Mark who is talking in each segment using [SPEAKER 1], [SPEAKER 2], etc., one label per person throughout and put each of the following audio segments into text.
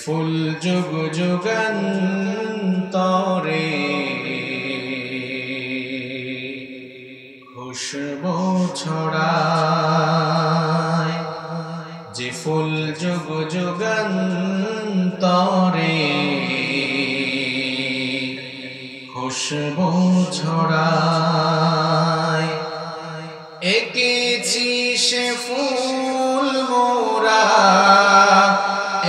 [SPEAKER 1] ফুল যুগ যুগান্তরে খুশবু ছড়ায়, যে ফুল যুগ যুগান্তরে খুশবু ছড়ায়। এঁকেছি সে ফুল মোরা,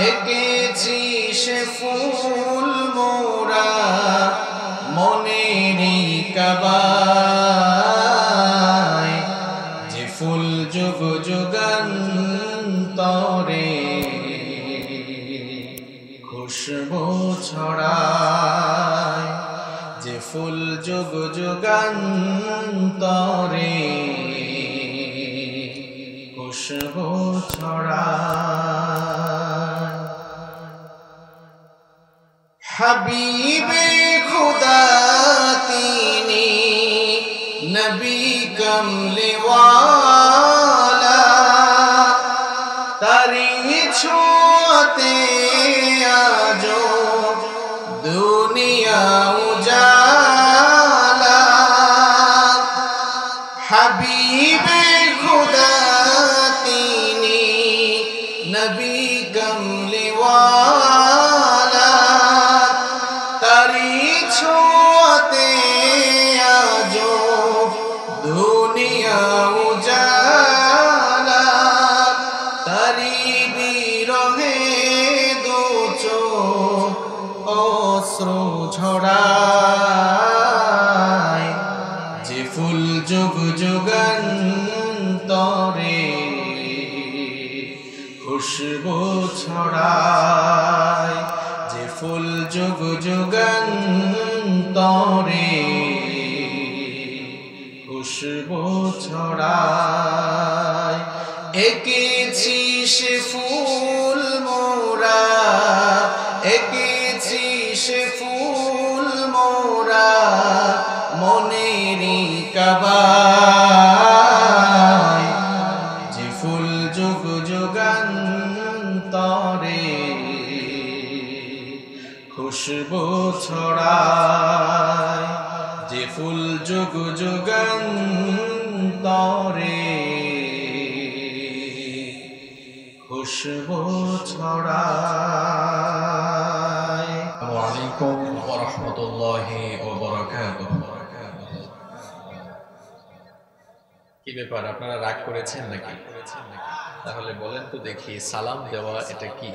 [SPEAKER 1] এঁকেছি সে ফুল মোরা মনেরই কাবায়, যে ফুল যুগ যুগান্তরে খুশবু ছড়ায়, যে ফুল যুগ যুগান্তরে খুশবু ছড়ায়। হাবিবে খুদা তিনি নবী কমলে ওয়ালা, তারি ছোঁয়াতে আজো দুনিয়া উজালা। হাবিবে খুদা তিনি নবী কমলে ওয়ালা, তারি ছোঁয়াতে আজো দুনিয়া উজালা। তারি বিরহে দু চোখ অশ্রু ঝরায়, যে ফুল যুগ যুগান্তরে খুশবু ছড়ায়, যে ফুল যুগ যুগান্তরে খুশবু ছড়ায়। এঁকেছি সে ফুল মোরা, এঁকেছি সে ফুল মোরা মনেরই কাবায়, যে ফুল যুগ যুগান্তরে খুশবু ছড়ায়, যে ফুল যুগ যুগান্তরে খুশবু ছড়ায়। আসসালামু আলাইকুম ওয়া রাহমাতুল্লাহি ওয়া বারাকাতুহু। কি ব্যাপার, আপনারা রাগ করেছেন নাকি? তাহলে বলেন তো দেখি, সালাম দেওয়া এটা কি?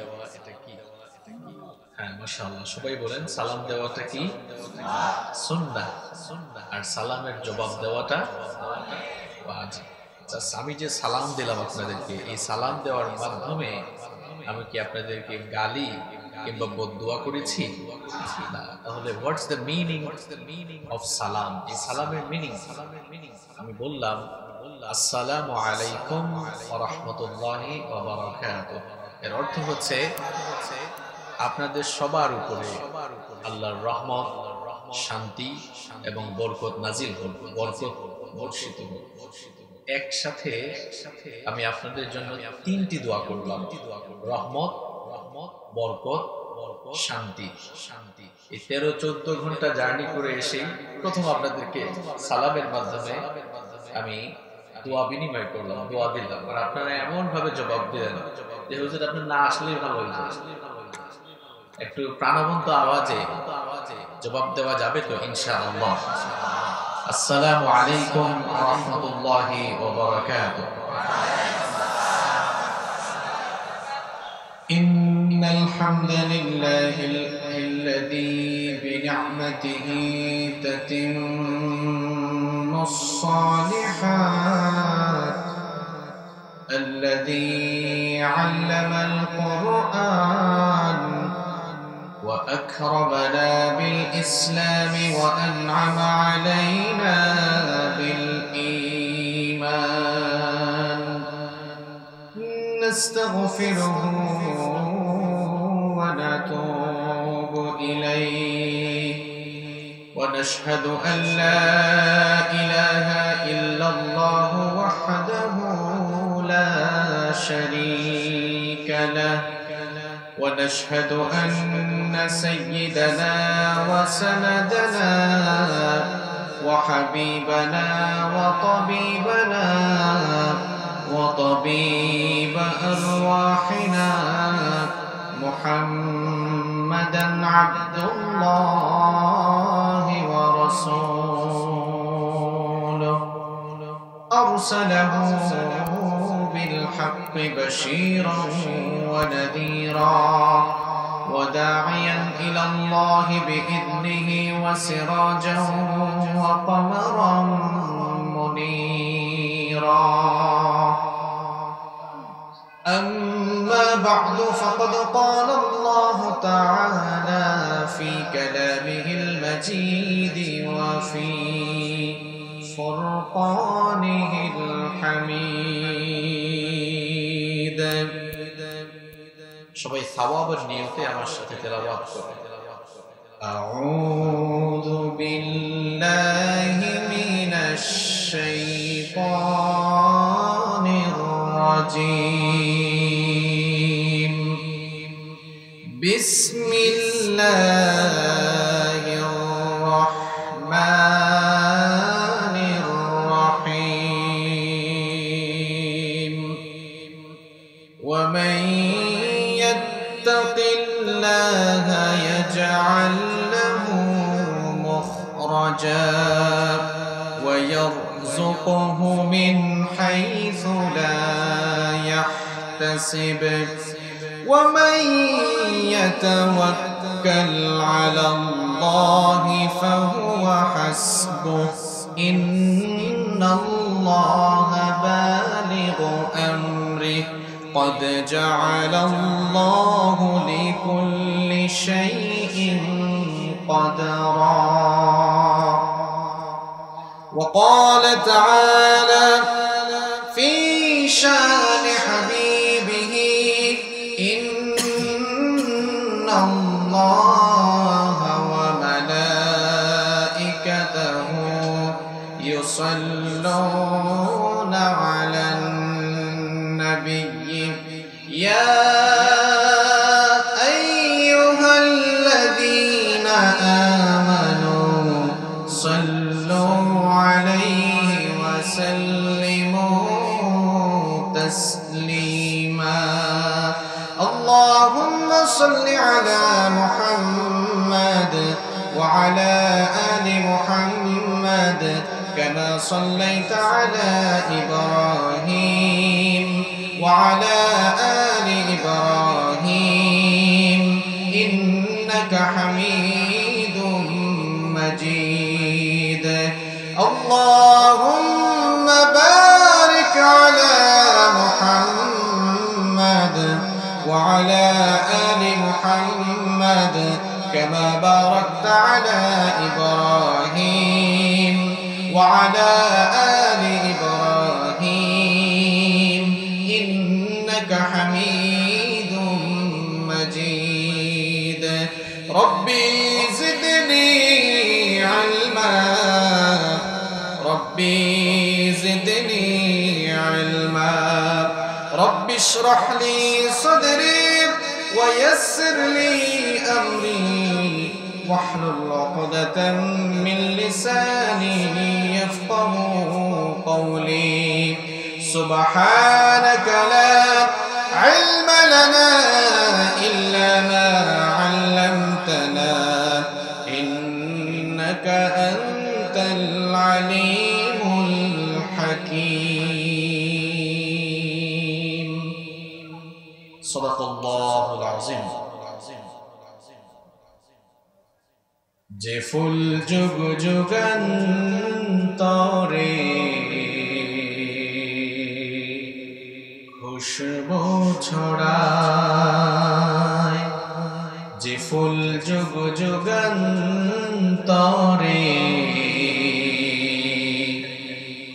[SPEAKER 1] হ্যাঁ, মাশাআল্লাহ, সবাই বলেন সালাম দেওয়াটা কি? সুন্নাহ। আর সালামের জবাব দেওয়াটা ওয়াজিব। আমি যে সালাম দিলাম আপনাদেরকে, এই সালাম দেওয়ার মাধ্যমে আমি কি আপনাদেরকে গালি কিংবা বদদুয়া করেছি? না। তাহলে হোয়াটস দ্য মিনিং অফ সালাম? এই সালামের মিনিং আমি বললাম, আসসালামু আলাইকুম ওয়া রাহমাতুল্লাহি ওয়া বারাকাতুহু। এর অর্থ হচ্ছে আপনাদের সবার উপরে আল্লাহর রহমত, শান্তি এবং বরকত নাজিল হোক, বরকত বর্ষিত হোক। একসাথে আমি আপনাদের জন্য তিনটি দোয়া করলাম, রহমত, বরকত, শান্তি। এই 13-14 ঘন্টা জার্নি করে এসে প্রথম আপনাদেরকে সালামের মাধ্যমে আমি দোয়া বিনিময় করলাম, দোয়া দিলাম। আর আপনারা এমন ভাবে জবাব দিলেন যে হুজুর আপনি না আসলেই ভালো হয়ে যায়। একটু প্রাণবন্ত আওয়াজে জবাব দেওয়া যাবে তো ইনশাআল্লাহ? আসসালামু আলাইকুম ওয়া রাহমাতুল্লাহি ওয়া বারাকাতুহু। ইন্নাল হামদালিল্লাহিল্লাযী বিনি'মাতিহি তাতিম্মুস সালিহাত, আল্লাযী 'আল্লামাল কুরআন وأكرمنا بالإسلام وأنعم علينا بالإيمان، نستغفره ونتوب إليه، ونشهد أن لا إله إلا الله وحده لا شريك له،
[SPEAKER 2] ونشهد أن سيدنا وسندنا وحبيبنا وطبيبنا وطبيب أرواحنا محمدا عبد الله ورسوله أرسله بالحق بشيرا ونذيرا وداعيا إلى الله بإذنه وسراجا وقمرا منيرا أما بعد فقد قال الله تعالى في كلامه المجيد وفي فرقانه الحميد
[SPEAKER 1] সবাই সওয়াবের নিয়তে আমার সাথে তেলাওয়াত করুন
[SPEAKER 2] আউযু বিল্লাহি মিনাশ শাইতানির রাজীম বিসমিল্লাহির রাহমানির রাহিম ওয়া মান يتق الله يجعل له مخرجا ويرزقه من حيث لا يحتسب ومن يتوكل على الله فهو حسبه إن الله بالغ أمره قد جعل الله لكل شيء قدرا وقال تعالى في شان حبيبه إن الله وملائكته يصلون على النبي يا أيها الذين آمنوا صلوا عليه وسلموا تسليما اللهم صل على محمد وعلى آل محمد كما صليت على إبراهيم وعلى آل إبراهيم إنك حميد مجيد اللهم بارك على محمد وعلى آل محمد كما باركت على إبراهيم وعلى آل إبراهيم إنك حميد مجيد ربي زدني علما ربي زدني علما ربي اشرح لي صدري ويسر لي أمري واحلل عقدة من لساني يفقهوا قولي سبحانك لا علم لنا إلا ما علمتنا إنك أنت العليم الحكيم صدق الله العظيم যে ফুল যুগ যুগান্তরে খুশবু ছড়ায় যে ফুল যুগ যুগান্তরে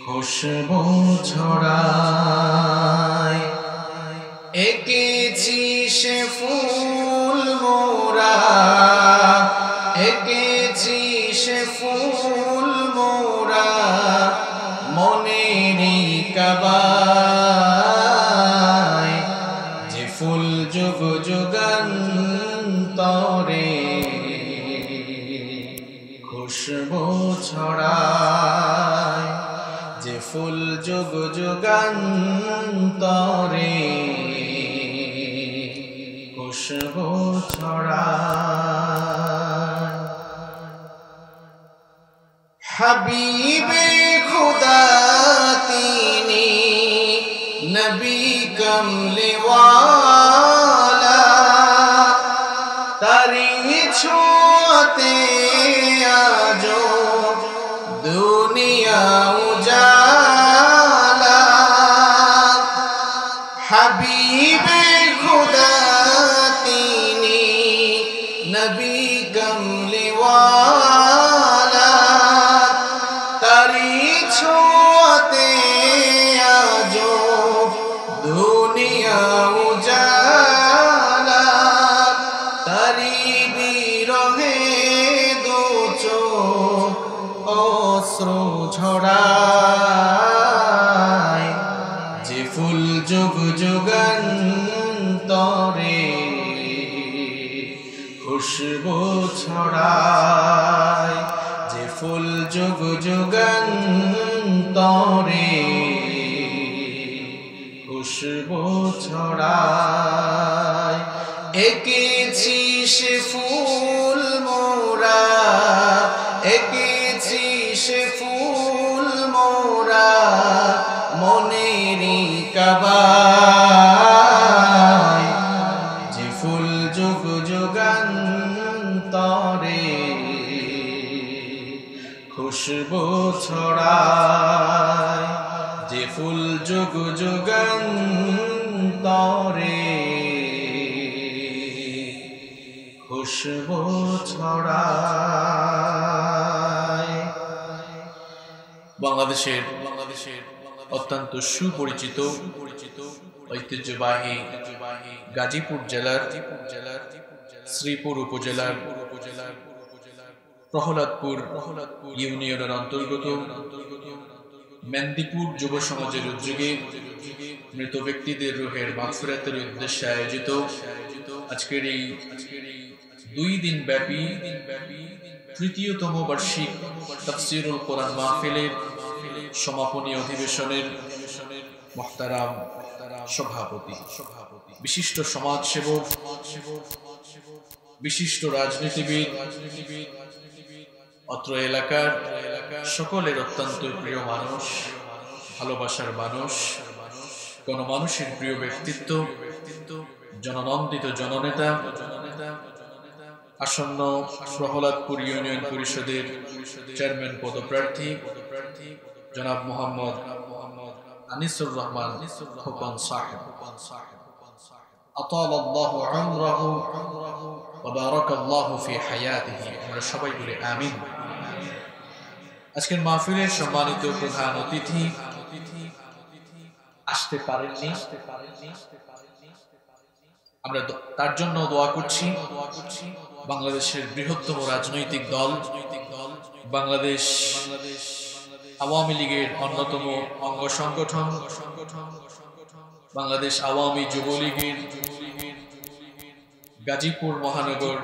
[SPEAKER 2] খুশবু ছড়ায় এঁকেছি সে ফুল মোরা এঁকেছি সে ফুল মোরা মনেরই কাবায় যে ফুল যুগ যুগান্তরে তরে খুশবু ছড়ায় যে ফুল যুগ যুগান্তরে খুশবু ছড়ায় হাবিবে খুদা তিনি নবী কমলে ওয়ালা তারি ছোঁয়াতে আজো দুনিয়া উজালা হাবিবে খুদা তিনি নবী কমলে ওয়ালা তারি ছোঁয়াতে আজো দুনিয়া উজালা তারি বিরহে দু চোখ অশ্রু ঝরায় যে ফুল যুগ যুগান্তরে খুশবু ছড়ায় যে ফুল যুগ যুগান্তরে খুশবু ছড়ায় এঁকেছি সে ফুল মোরা এঁকেছি সে ফুল মোরা মনেরই কাবায় যে ফুল যুগ যুগান্তরে খুশবু ছড়ায় যে ফুল যুগ যুগান্তরে খুশবু ছড়ায়
[SPEAKER 1] বাংলাদেশের অত্যন্ত সুপরিচিত ঐতিহ্যবাহী গাজীপুর জেলার শ্রীপুর উপজেলার প্রহ্লাদপুর ইউনিয়নের অন্তর্গত মেন্দিপুর যুব সমাজের উদ্যোগে মৃত ব্যক্তিদের রুহের মাগফিরাতের উদ্দেশ্যে আয়োজিত আজকের এই 2 দিন ব্যাপী তৃতীয়তম বার্ষিক তাফসীরুল কোরআন মাহফিলের সমাপনী অধিবেশনের মুহতারাম সভাপতি, বিশিষ্ট সমাজসেবক, বিশিষ্ট রাজনীতিবিদ, অত্র এলাকার সকলের অত্যন্ত প্রিয় মানুষ, ভালোবাসার মানুষ, গণমানুষের প্রিয় ব্যক্তিত্ব, জননন্দিত জননেতা, আসন্ন প্রহ্লাদপুর ইউনিয়ন পরিষদের চেয়ারম্যান পদপ্রার্থী জনাব মোহাম্মদ আনিসুর রহমান খোকন সাহেব, আতালাল্লাহু উমরাহু ওয়া বারাকাল্লাহু ফি হায়াতিহি। আমরা সবাই বলি আমিন। আজকের মাহফিলের সম্মানিত প্রধান অতিথি আসতে পারেননি, আমরা তার জন্য দোয়া করছি। বাংলাদেশের বৃহত্তম রাজনৈতিক দল বাংলাদেশ আওয়ামী লীগের অন্যতম অঙ্গ সংগঠন বাংলাদেশ আওয়ামী যুবলীগের গাজীপুর মহানগর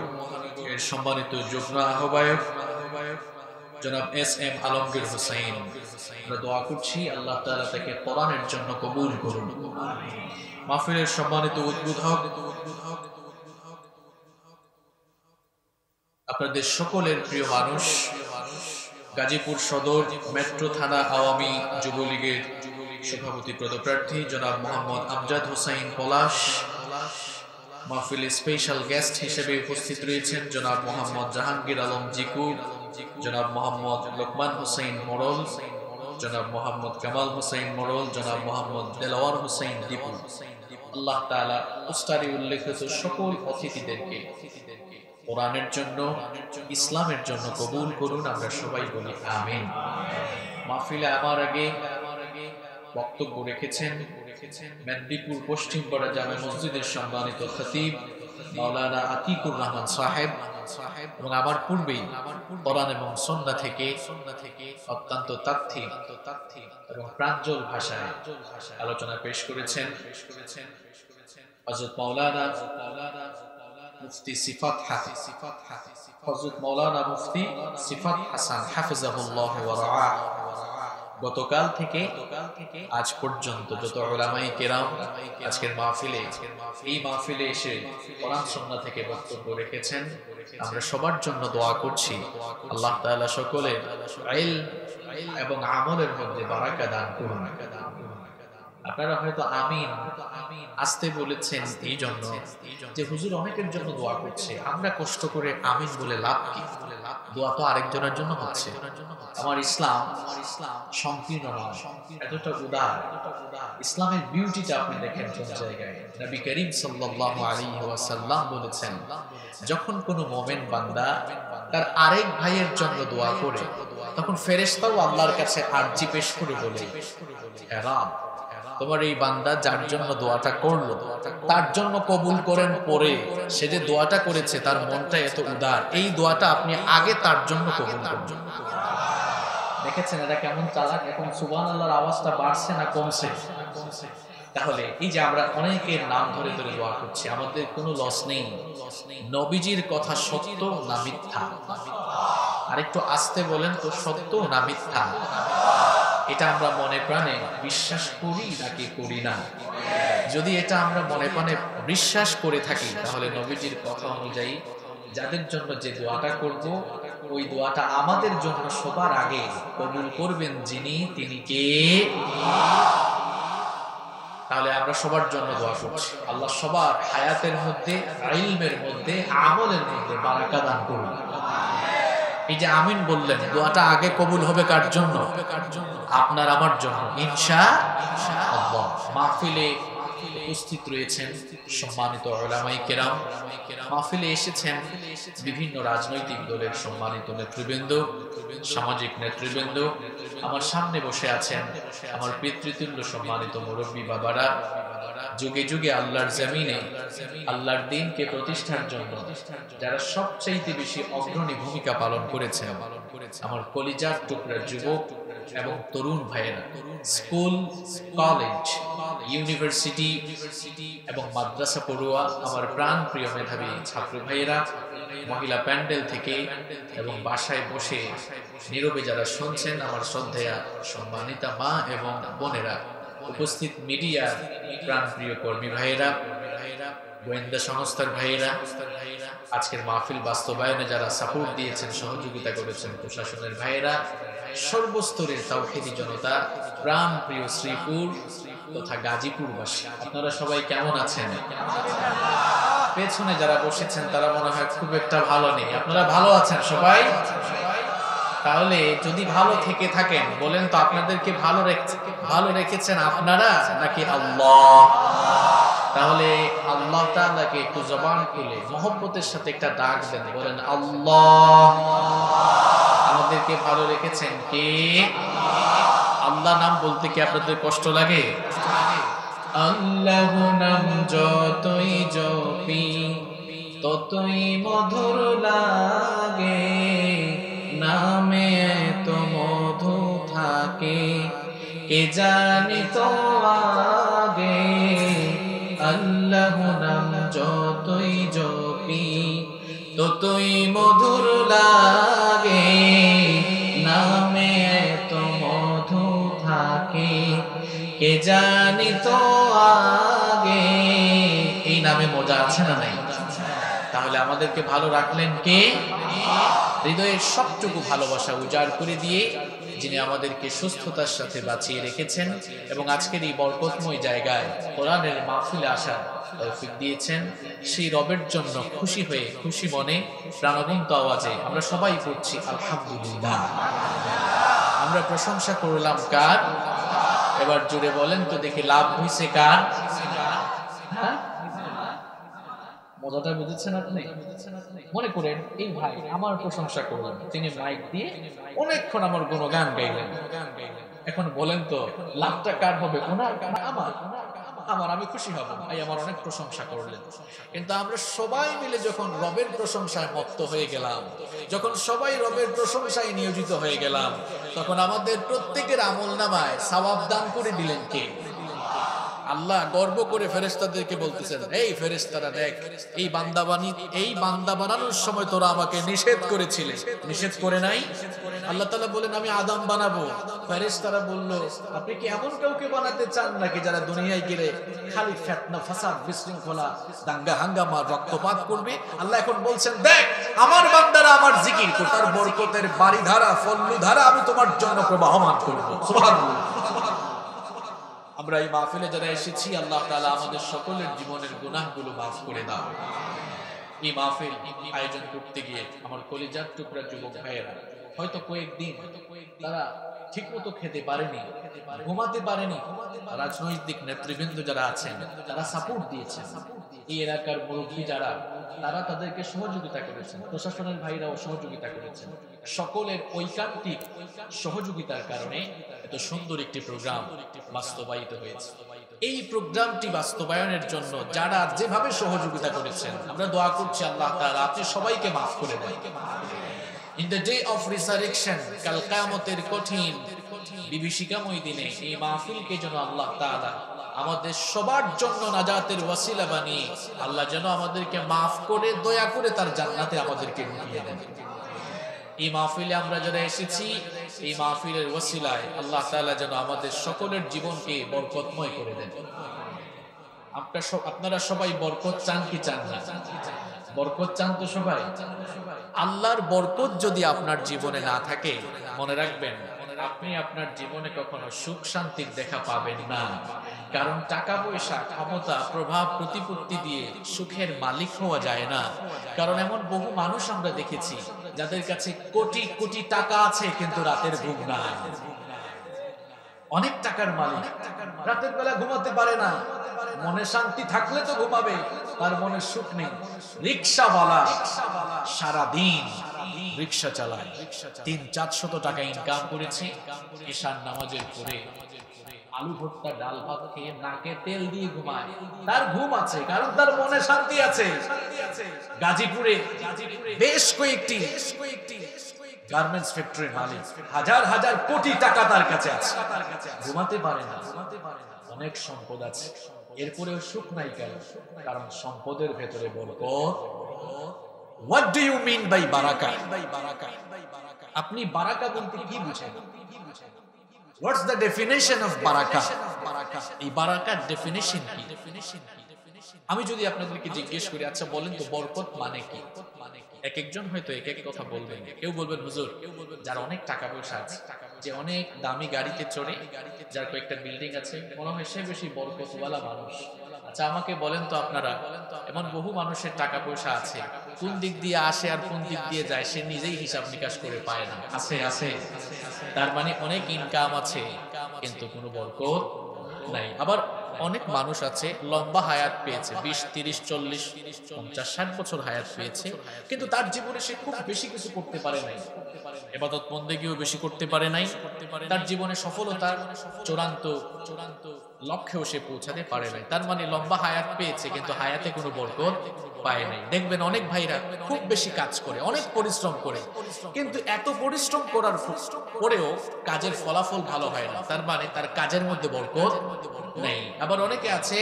[SPEAKER 1] এর সম্মানিত যুগ্ম আহ্বায়ক জনাব এস.এম. আলমগীর হোসেন, আমরা দোয়া করছি আল্লাহ তাআলা তাকে কোরআনের জন্য কবুল করুন। মাহফিলের সম্মানিত উদ্বোধক আপনাদের সকলের প্রিয় মানুষ, গাজীপুর সদর মেট্রো থানা আওয়ামী যুবলীগের সভাপতি পদপ্রার্থী জনাব মোহাম্মদ আমজাদ হোসেন পলাশ, মাহফিলে স্পেশাল গেস্ট হিসেবে উপস্থিত রয়েছেন জনাব মোহাম্মদ জাহাঙ্গীর আলম জিকু, জনাব মোহাম্মদ লোকমান হোসেন মোড়ল, জনাব মোহাম্মদ কামাল হোসেন মোড়ল, জনাব মোহাম্মদ দেলাওয়ার হোসেন দীপু। আল্লাহ তাআলা পোস্টারে উল্লেখিত সকল অতিথিদেরকে কোরআনের জন্য, ইসলামের জন্য কবুল করুন। আমরা সবাই বলি আমিন। মাহফিলে আমার আগে বক্তব্য রেখেছেন মেদিনীপুর পশ্চিমপাড়া জামে মসজিদের সম্মানিত খতিব মাওলানা আতিকুর রহমান সাহেব, এবং আমার পূর্বেই কোরআন এবং সুন্নাহ থেকে অত্যন্ত তাত্ত্বিক এবং প্রাঞ্জল ভাষায় আলোচনা পেশ করেছেন হযরত মাওলানা মুফতি সিফাত হযরত মাওলানা মুফতি সিফাত হাসান হাফিজাহুল্লাহ ওয়া রাআ গতকাল থেকে আজ পর্যন্ত যত উলামায়ে কেরাম আজকের মাহফিলে এই মাহফিলে এসে কোরআন সুন্নাহ থেকে বক্তব্য রেখেছেন, আমরা সবার জন্য দোয়া করছি আল্লাহ তাআলা সকলের ইলম এবং আমলের মধ্যে বারাকা দান করুন। আপনারা হয়তো আমিন আসতে বলেছেন এই জন্য যে হুজুর অনেকের জন্য দোয়া করছে, আমরা কষ্ট করে আমিন বলে লাভ কি? দোয়া তো আরেকজনের জন্য হচ্ছে। আমার ইসলাম সংকীর্ণ নয়, এতটা উদার। ইসলামের বিউটিটা আপনি দেখেন কোন জায়গায়। নবী করিম সাল্লাল্লাহু আলাইহি ওয়াসাল্লাম বলেছেন, যখন কোনো মুমিন বান্দা তার আরেক ভাইয়ের জন্য দোয়া করে, তখন ফেরেশতাও আল্লাহর কাছে আরজি পেশ করে বলে, হে রব, তোমার এই বান্দা যার জন্য দোয়াটা করলো তার জন্য কবুল করেন, পরে সে যে দোয়াটা করেছে তার মনটা এত উদার, এই দোয়াটা আপনি আগে তার জন্য কবুল করুন। দেখেছেন এটা কেমন চালাক? এখন সুবহানাল্লাহর আওয়াজটা বাড়ছে না কমছে? তাহলে এই যে আমরা অনেকের নাম ধরে ধরে দোয়া করছি, আমাদের কোনো লস নেই। নবীজির কথা সত্য না মিথ্যা? আরেকটু আস্তে বলেন তো, সত্য না মিথ্যা? এটা আমরা মনে প্রাণে বিশ্বাস করি নাকি করি না? যদি এটা আমরা মনে প্রাণে বিশ্বাস করে থাকি, তাহলে নবীজির কথা অনুযায়ী যাদের জন্য যে দোয়াটা করব, ওই দোয়াটা আমাদের জন্য সবার আগে কবুল করবেন যিনি, তিনি কে? তাহলে আমরা সবার জন্য দোয়া করছি, আল্লাহ সবার হায়াতের মধ্যে, ইলমের মধ্যে, আমলের মধ্যে বারাকা দান করুন। এই যে আমিন বললেন, দোয়াটা আগে কবুল হবে কার জন্য? আপনার আমার জন্য ইনশাআল্লাহ। মাহফিলে উপস্থিত রয়েছেন সম্মানিত উলামায়ে কেরাম, মাহফিলে এসেছেন বিভিন্ন রাজনৈতিক দলের সম্মানিত নেতৃবৃন্দ, সামাজিক নেতৃবৃন্দ। আমার সামনে বসে আছেন আমার পিতৃতুল্য সম্মানিত মুরব্বী বাবারা, যুগে যুগে আল্লাহর জমিনে আল্লাহর দ্বীনকে প্রতিষ্ঠার জন্য যারা সবচাইতে বেশি অগ্রণী ভূমিকা পালন করেছেন, আমার কলিজার টুকরা যুবক এবং তরুণ ভাইয়েরা, স্কুল, কলেজ, ইউনিভার্সিটি এবং মাদ্রাসা পড়ুয়া আমার প্রাণ প্রিয় মেধাবী ছাত্র ভাইয়েরা, মহিলা প্যান্ডেল থেকে এবং বাসায় বসে নীরবে যারা শুনছেন, আমার শ্রদ্ধেয়া সম্মানিতা মা এবং বোনেরা, উপস্থিত মিডিয়া প্রাণ প্রিয় কর্মী ভাইয়েরা, গোয়েন্দা সংস্থার ভাইয়েরা, আজকের মাহফিল বাস্তবায়নে যারা সাপোর্ট দিয়েছেন, সহযোগিতা করেছেন, প্রশাসনের ভাইয়েরা, সর্বস্তরের তাওহীদি জনতা, প্রাণ প্রিয় শ্রীপুর তথা গাজীপুরবাসী, আপনারা সবাই কেমন আছেন? পেছনে যারা বসেছেন তারা মনে হয় খুব একটা ভালো নেই, আপনারা ভালো আছেন সবাই? তাহলে যদি ভালো থেকে থাকেন বলেন তো, আপনাদেরকে ভালো রেখেছেন আপনারা নাকি আল্লাহ? তাহলে আল্লাহ তাআলাকে একটু জবান খুলে মহব্বতের সাথে একটা ডাক দেন, বলেন আল্লাহ। আমাদেরকে ভালো রেখেছেন কে? আল্লাহ নাম বলতে কি আপনাদের কষ্ট লাগে? আল্লাহ নাম যতই জপি ততই মধুর লাগে, নামে তো মধু থাকে কে জানি তো আগে। আল্লাহ নাম যতই জপি ততই মধুর লাগে, নামে তো মধু থাকে কে জানি তো আগে। এই নামে মজা আছে না নাই? তাহলে আমাদেরকে ভালো রাখলেন কে? হৃদয়ের সবটুকু ভালোবাসা উজাড় করে দিয়ে যিনি আমাদেরকে সুস্থতার সাথে বাঁচিয়ে রেখেছেন এবং আজকের এই বরকতময় জায়গায় কোরআনের মাহফিলে আসার তৌফিক দিয়েছেন, সেই রবের জন্য খুশি হয়ে, খুশি মনে, প্রাণবন্ত আওয়াজে আমরা সবাই পড়ছি আলহামদুলিল্লাহ। আমরা প্রশংসা করলাম কার? এবার জুড়ে বলেন তো দেখি, লাভ হয়েছে কার? হ্যাঁ, মজাটা বুঝেছেন আপনি? মনে করেন এই ভাই আমার প্রশংসা করলেন, তিনি মাইক দিয়ে অনেকক্ষণ আমার গুণগান গাইলেন। এখন বলেন তো লাভটা কার হবে? ওনার? আমার? আমার, আমি খুশি হব, ভাই আমার অনেক প্রশংসা করলেন। কিন্তু আমরা সবাই মিলে যখন রবের প্রশংসায় মত্ত হয়ে গেলাম, যখন সবাই রবের প্রশংসায় নিয়োজিত হয়ে গেলাম, তখন আমাদের প্রত্যেকের আমল নামায় সওয়াব দান করে দিলেন কে? আল্লাহ গর্ব করে ফেরেশতাদেরকে বলতেছেন, এই ফেরেশতারা দেখ, এই বান্দা বানানোর সময় তোরা আমাকে নিষেধ করেছিলে, নিষেধ করে নাই? আল্লাহ তাআলা বলেন আমি আদম বানাবো। ফেরেশতারা বলল, আপনি কি এমন কাউকে বানাতে চান নাকি যারা দুনিয়ায় গেলে খালি ফিতনা ফাসাদ বিশৃঙ্খলা দাঙ্গা হাঙ্গামা রক্তপাত করবে? আল্লাহ এখন বলছেন, দেখ আমার বান্দারা আমার জিকির করে, তার বরকতের বাড়িধারা ফলধারা আমি তোমার জন্য প্রবাহমান করব। সুবহানাল্লাহ। আমরা এই মাহফিলে যারা এসেছি, আল্লাহ তাআলা আমাদের সকলের জীবনের গুনাহগুলো মাফ করে দাও। এই মাহফিল আয়োজন করতে গিয়ে আমার কলিজার টুকরা যুবক ভাইয়েরা হয়তো কয়েকদিন তারা ঠিকমতো খেতে পারেনি, ঘুমাতে পারেনি। রাজনৈতিক নেতৃবৃন্দ যারা আছেন তারা সাপোর্ট দিয়েছেন, এই এলাকার মুরব্বী যারা তারা তাদেরকে সহযোগিতা করেছেন, প্রশাসনের ভাইরাও সহযোগিতা করেছেন। সকলের ঐকান্তিক সহযোগিতার কারণে এত সুন্দর একটি প্রোগ্রাম বাস্তবায়িত হয়েছে। এই প্রোগ্রামটি বাস্তবায়নের জন্য যারা যেভাবে সহযোগিতা করেছেন, আমরা দোয়া করছি আল্লাহ তাআলা আপনি সবাইকে মাফ করে দেন। In the day of resurrection, কাল কিয়ামতের কঠিন বিভীষিকাময় দিনে এই মাহফিলকে যেন আল্লাহ তাআলা আমাদের সবার জন্য নাজাতের ওয়াসিলা বানিয়ে আল্লাহ যেন আমাদেরকে মাফ করে দয়া করে তার জান্নাতে আমাদেরকে ঢুকিয়ে দেন। এই মাহফিলে আমরা যারা এসেছি, এই মাহফিলের ওয়াসিলায় আল্লাহ তাআলা যেন আমাদের সকলের জীবনকে বরকতময় করে দেন। আপনারা সবাই বরকত চান কি চান না? বরকত চান তো সবাই? আল্লাহর বরকত যদি আপনার জীবনে না থাকে, মনে রাখবেন আপনি আপনার জীবনে কখনো সুখ শান্তির দেখা পাবেন না। কারণ টাকা পয়সা ক্ষমতা প্রভাব প্রতিপত্তি দিয়ে সুখের মালিক হওয়া যায় না। কারণ এমন বহু মানুষ আমরা দেখেছি যাদের কাছে কোটি কোটি টাকা আছে কিন্তু রাতের ঘুম নাই। অনেক টাকার মালিক রাতের বেলা ঘুমাতে পারে না, মনে শান্তি থাকলে তো ঘুমাবে, তার মনে সুখ নেই। রিকশাওয়ালা সারাদিন রিকশা চালায়, 300-400 টাকা ইনকাম করেছে, ঈশার নামাজের পরে আলু ভর্তা ডাল ভাত খেয়ে নাকে তেল দিয়ে ঘুমায়। তার ঘুম আছে কারণ তার মনে শান্তি আছে। গাজীপুরে বেশ কয়েকটি গার্মেন্টস ফ্যাক্টরির মালিক, হাজার হাজার কোটি টাকা তার কাছে আছে, ঘুমাতে পারে না। অনেক সম্পদ আছে, এরপরেও সুখ নাই কেন? কারণ সম্পদের ভেতরে বরকত। What do you mean by বারাকা? আপনি বারাকা বলতে কি বুঝেন? What's the definition of বারাকা? এই বারাকার ডেফিনিশন কি? আমি যদি আপনাদেরকে জিজ্ঞেস করি, আচ্ছা বলেন তো বরকত মানে কি? এক একজন হয়তো এক এক কথা বলবেন। কেউ বলবেন হুজুর যার অনেক টাকা পয়সা আছে, যে অনেক দামি গাড়িতে চড়ে, যার কয়েকটা বিল্ডিং আছে, মনে হয় সে বেশি বরকতওয়ালা মানুষ। আচ্ছা আমাকে বলেন তো আপনারা, এমন বহু মানুষের টাকা পয়সা আছে, কোন দিক দিয়ে আসে আর কোন দিক দিয়ে যায় সে নিজেই হিসাব নিকাশ করে পায় না। আছে। তার মানে অনেক ইনকাম আছে কিন্তু কোনো বরকত নাই। আবার অনেক মানুষ আছে লম্বা হায়াত পেয়েছে, 20, 30, 40, 50, 60 বছর হায়াত পেয়েছে, কিন্তু তার জীবনে সে খুব বেশি কিছু করতে পারে নাই, ইবাদত বন্দেগীও বেশি করতে পারে নাই, তার জীবনে সফলতার চূড়ান্ত লক্ষ্যেও সে পৌঁছাতে পারে নাই। তার মানে লম্বা হায়াত পেয়েছে কিন্তু হায়াতে কোনো বরকত পায় নাই। দেখবেন অনেক ভাইরা খুব বেশি কাজ করে, অনেক পরিশ্রম করে, কিন্তু এত পরিশ্রম করার পরেও কাজের ফলাফল ভালো হয় না। তার মানে তার কাজের মধ্যে বরকত নেই। আবার অনেকে আছে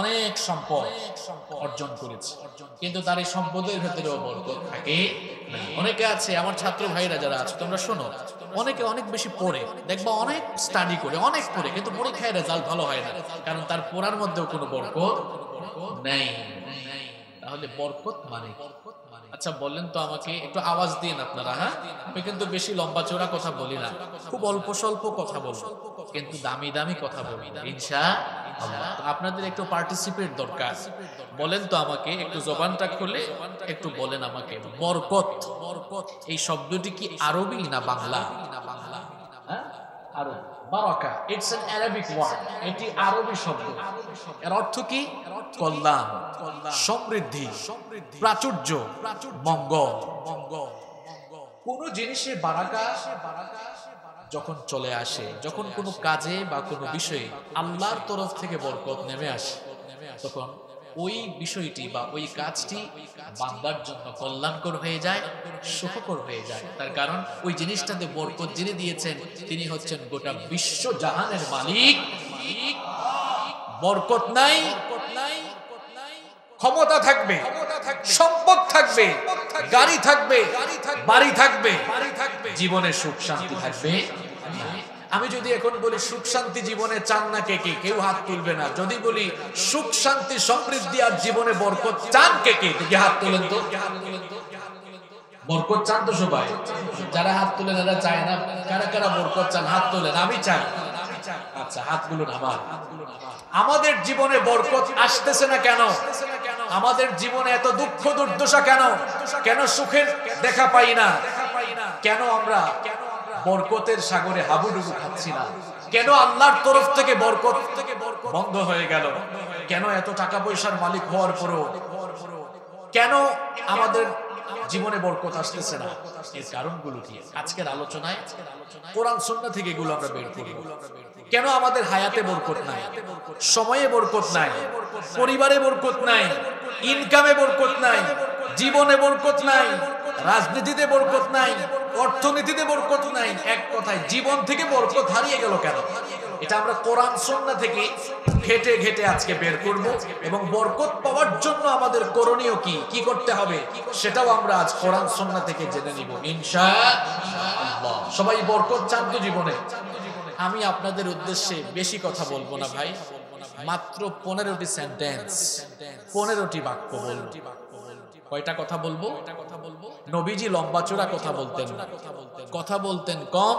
[SPEAKER 1] অনেক সম্পদ অর্জন করেছে কিন্তু তার এই সম্পদের ভেতরেও বরকত থাকে। অনেকে আছে, আমার ছাত্র ভাইরা যারা আছে তোমরা শোনো, অনেকে অনেক বেশি পড়ে, দেখবা অনেক স্টাডি করে, অনেক পড়ে, কিন্তু পরীক্ষায় রেজাল্ট ভালো হয় না, কারণ তার পড়ার মধ্যেও কোনো বরকত নেই। তাহলে বরকত মানে? আচ্ছা বললেন তো আমাকে, একটু আওয়াজ দিন আপনারা। হ্যাঁ, আমি কিন্তু বেশি লম্বা চওড়া কথা বলি না, খুব অল্প স্বল্প কথা বলবো, কিন্তু দামি দামি কথা বলি ইনশাআল্লাহ। আপনাদের একটু পার্টিসিপেট দরকার। বলেন তো আমাকে, একটু জবানটা খুলে একটু বলেন আমাকে, বরকত এই শব্দটি কি আরবি না বাংলা? হ্যাঁ, আরবি। বারাকা, ইটস অ্যান আরবিক ওয়ার্ড, এটি আরবি শব্দ। এর অর্থ কি? কল্যাণ, সমৃদ্ধি, প্রাচুর্য, মঙ্গল। কোন জিনিসে বারাকা যখন চলে আসে, যখন কোনো কাজে বা কোনো বিষয়ে আল্লাহর তরফ থেকে বরকত নেমে আসে, তখন ওই বিষয়টি বা ওই কাজটি বান্দার জন্য কল্যাণকর হয়ে যায়, সুখকর হয়ে যায়। তার কারণ ওই জিনিসটাতে বরকত যিনি দিয়েছেন তিনি হচ্ছেন গোটা বিশ্ব জাহানের মালিক বরকত নাই, ক্ষমতা থাকবে, সম্পদ থাকবে, গাড়ি থাকবে, বাড়ি থাকবে, জীবনে সুখ শান্তি থাকবে। আমি যদি এখন বলি সুখ শান্তি জীবনে চান না কে কে, কেউ হাত তুলবে না। যদি বলি সুখ শান্তি সমৃদ্ধি আর জীবনে বরকত চান কে কে, দেখি হাত তোলেন তো। বরকত চান তো সবাই? যারা হাত তোলেন এরা চায় না। কারা কারা বরকত চান হাত তোলেন? আমি চাই। আচ্ছা, হাতগুলো আমার। আমাদের জীবনে বরকত আসতেছে না কেন? আমাদের জীবনে এত দুঃখ দুর্দশা কেন? কেন সুখের দেখা পাই না? কেন আমরা বরকতের সাগরে হাবুডুবু খাচ্ছি না? কেন আল্লাহর তরফ থেকে বরকত বন্ধ হয়ে গেল? কেন এত টাকা পয়সার মালিক হওয়ার পরও কেন আমাদের জীবনে বরকত আসতেছে না? এর কারণগুলো কি? আজকের আলোচনায় কোরআন সুন্নাহ থেকে এগুলো আমরা বের করব। কেন আমাদের হায়াতে বরকত নাই, সময়ে বরকত নাই, পরিবারে বরকত নাই, ইনকামে বরকত নাই, জীবনে বরকত নাই, রাজনীতিতে বরকত নাই, অর্থনীতিতে বরকত নাই, এক কথায় জীবন থেকে বরকত হারিয়ে গেল কেন? এটা আমরা কোরআন সুন্নাহ থেকে ঘেটে ঘেটে আজকে বের করব এবং বরকত পাওয়ার জন্য আমাদের করণীয় কি কি করতে হবে সেটাও আমরা আজ কোরআন সুন্নাহ থেকে জেনে নিব ইনশাআল্লাহ। সবাই বরকত চান তো জীবনে? আমি আপনাদের উদ্দেশ্যে বেশি কথা বলবো না ভাই, মাত্র 15টি সেন্টেন্স, 15টি বাক্য বলবো। কয়টা কথা বলবো? নবীজি লম্বা চূড়া কথা বলতেন, কথা বলতেন কম,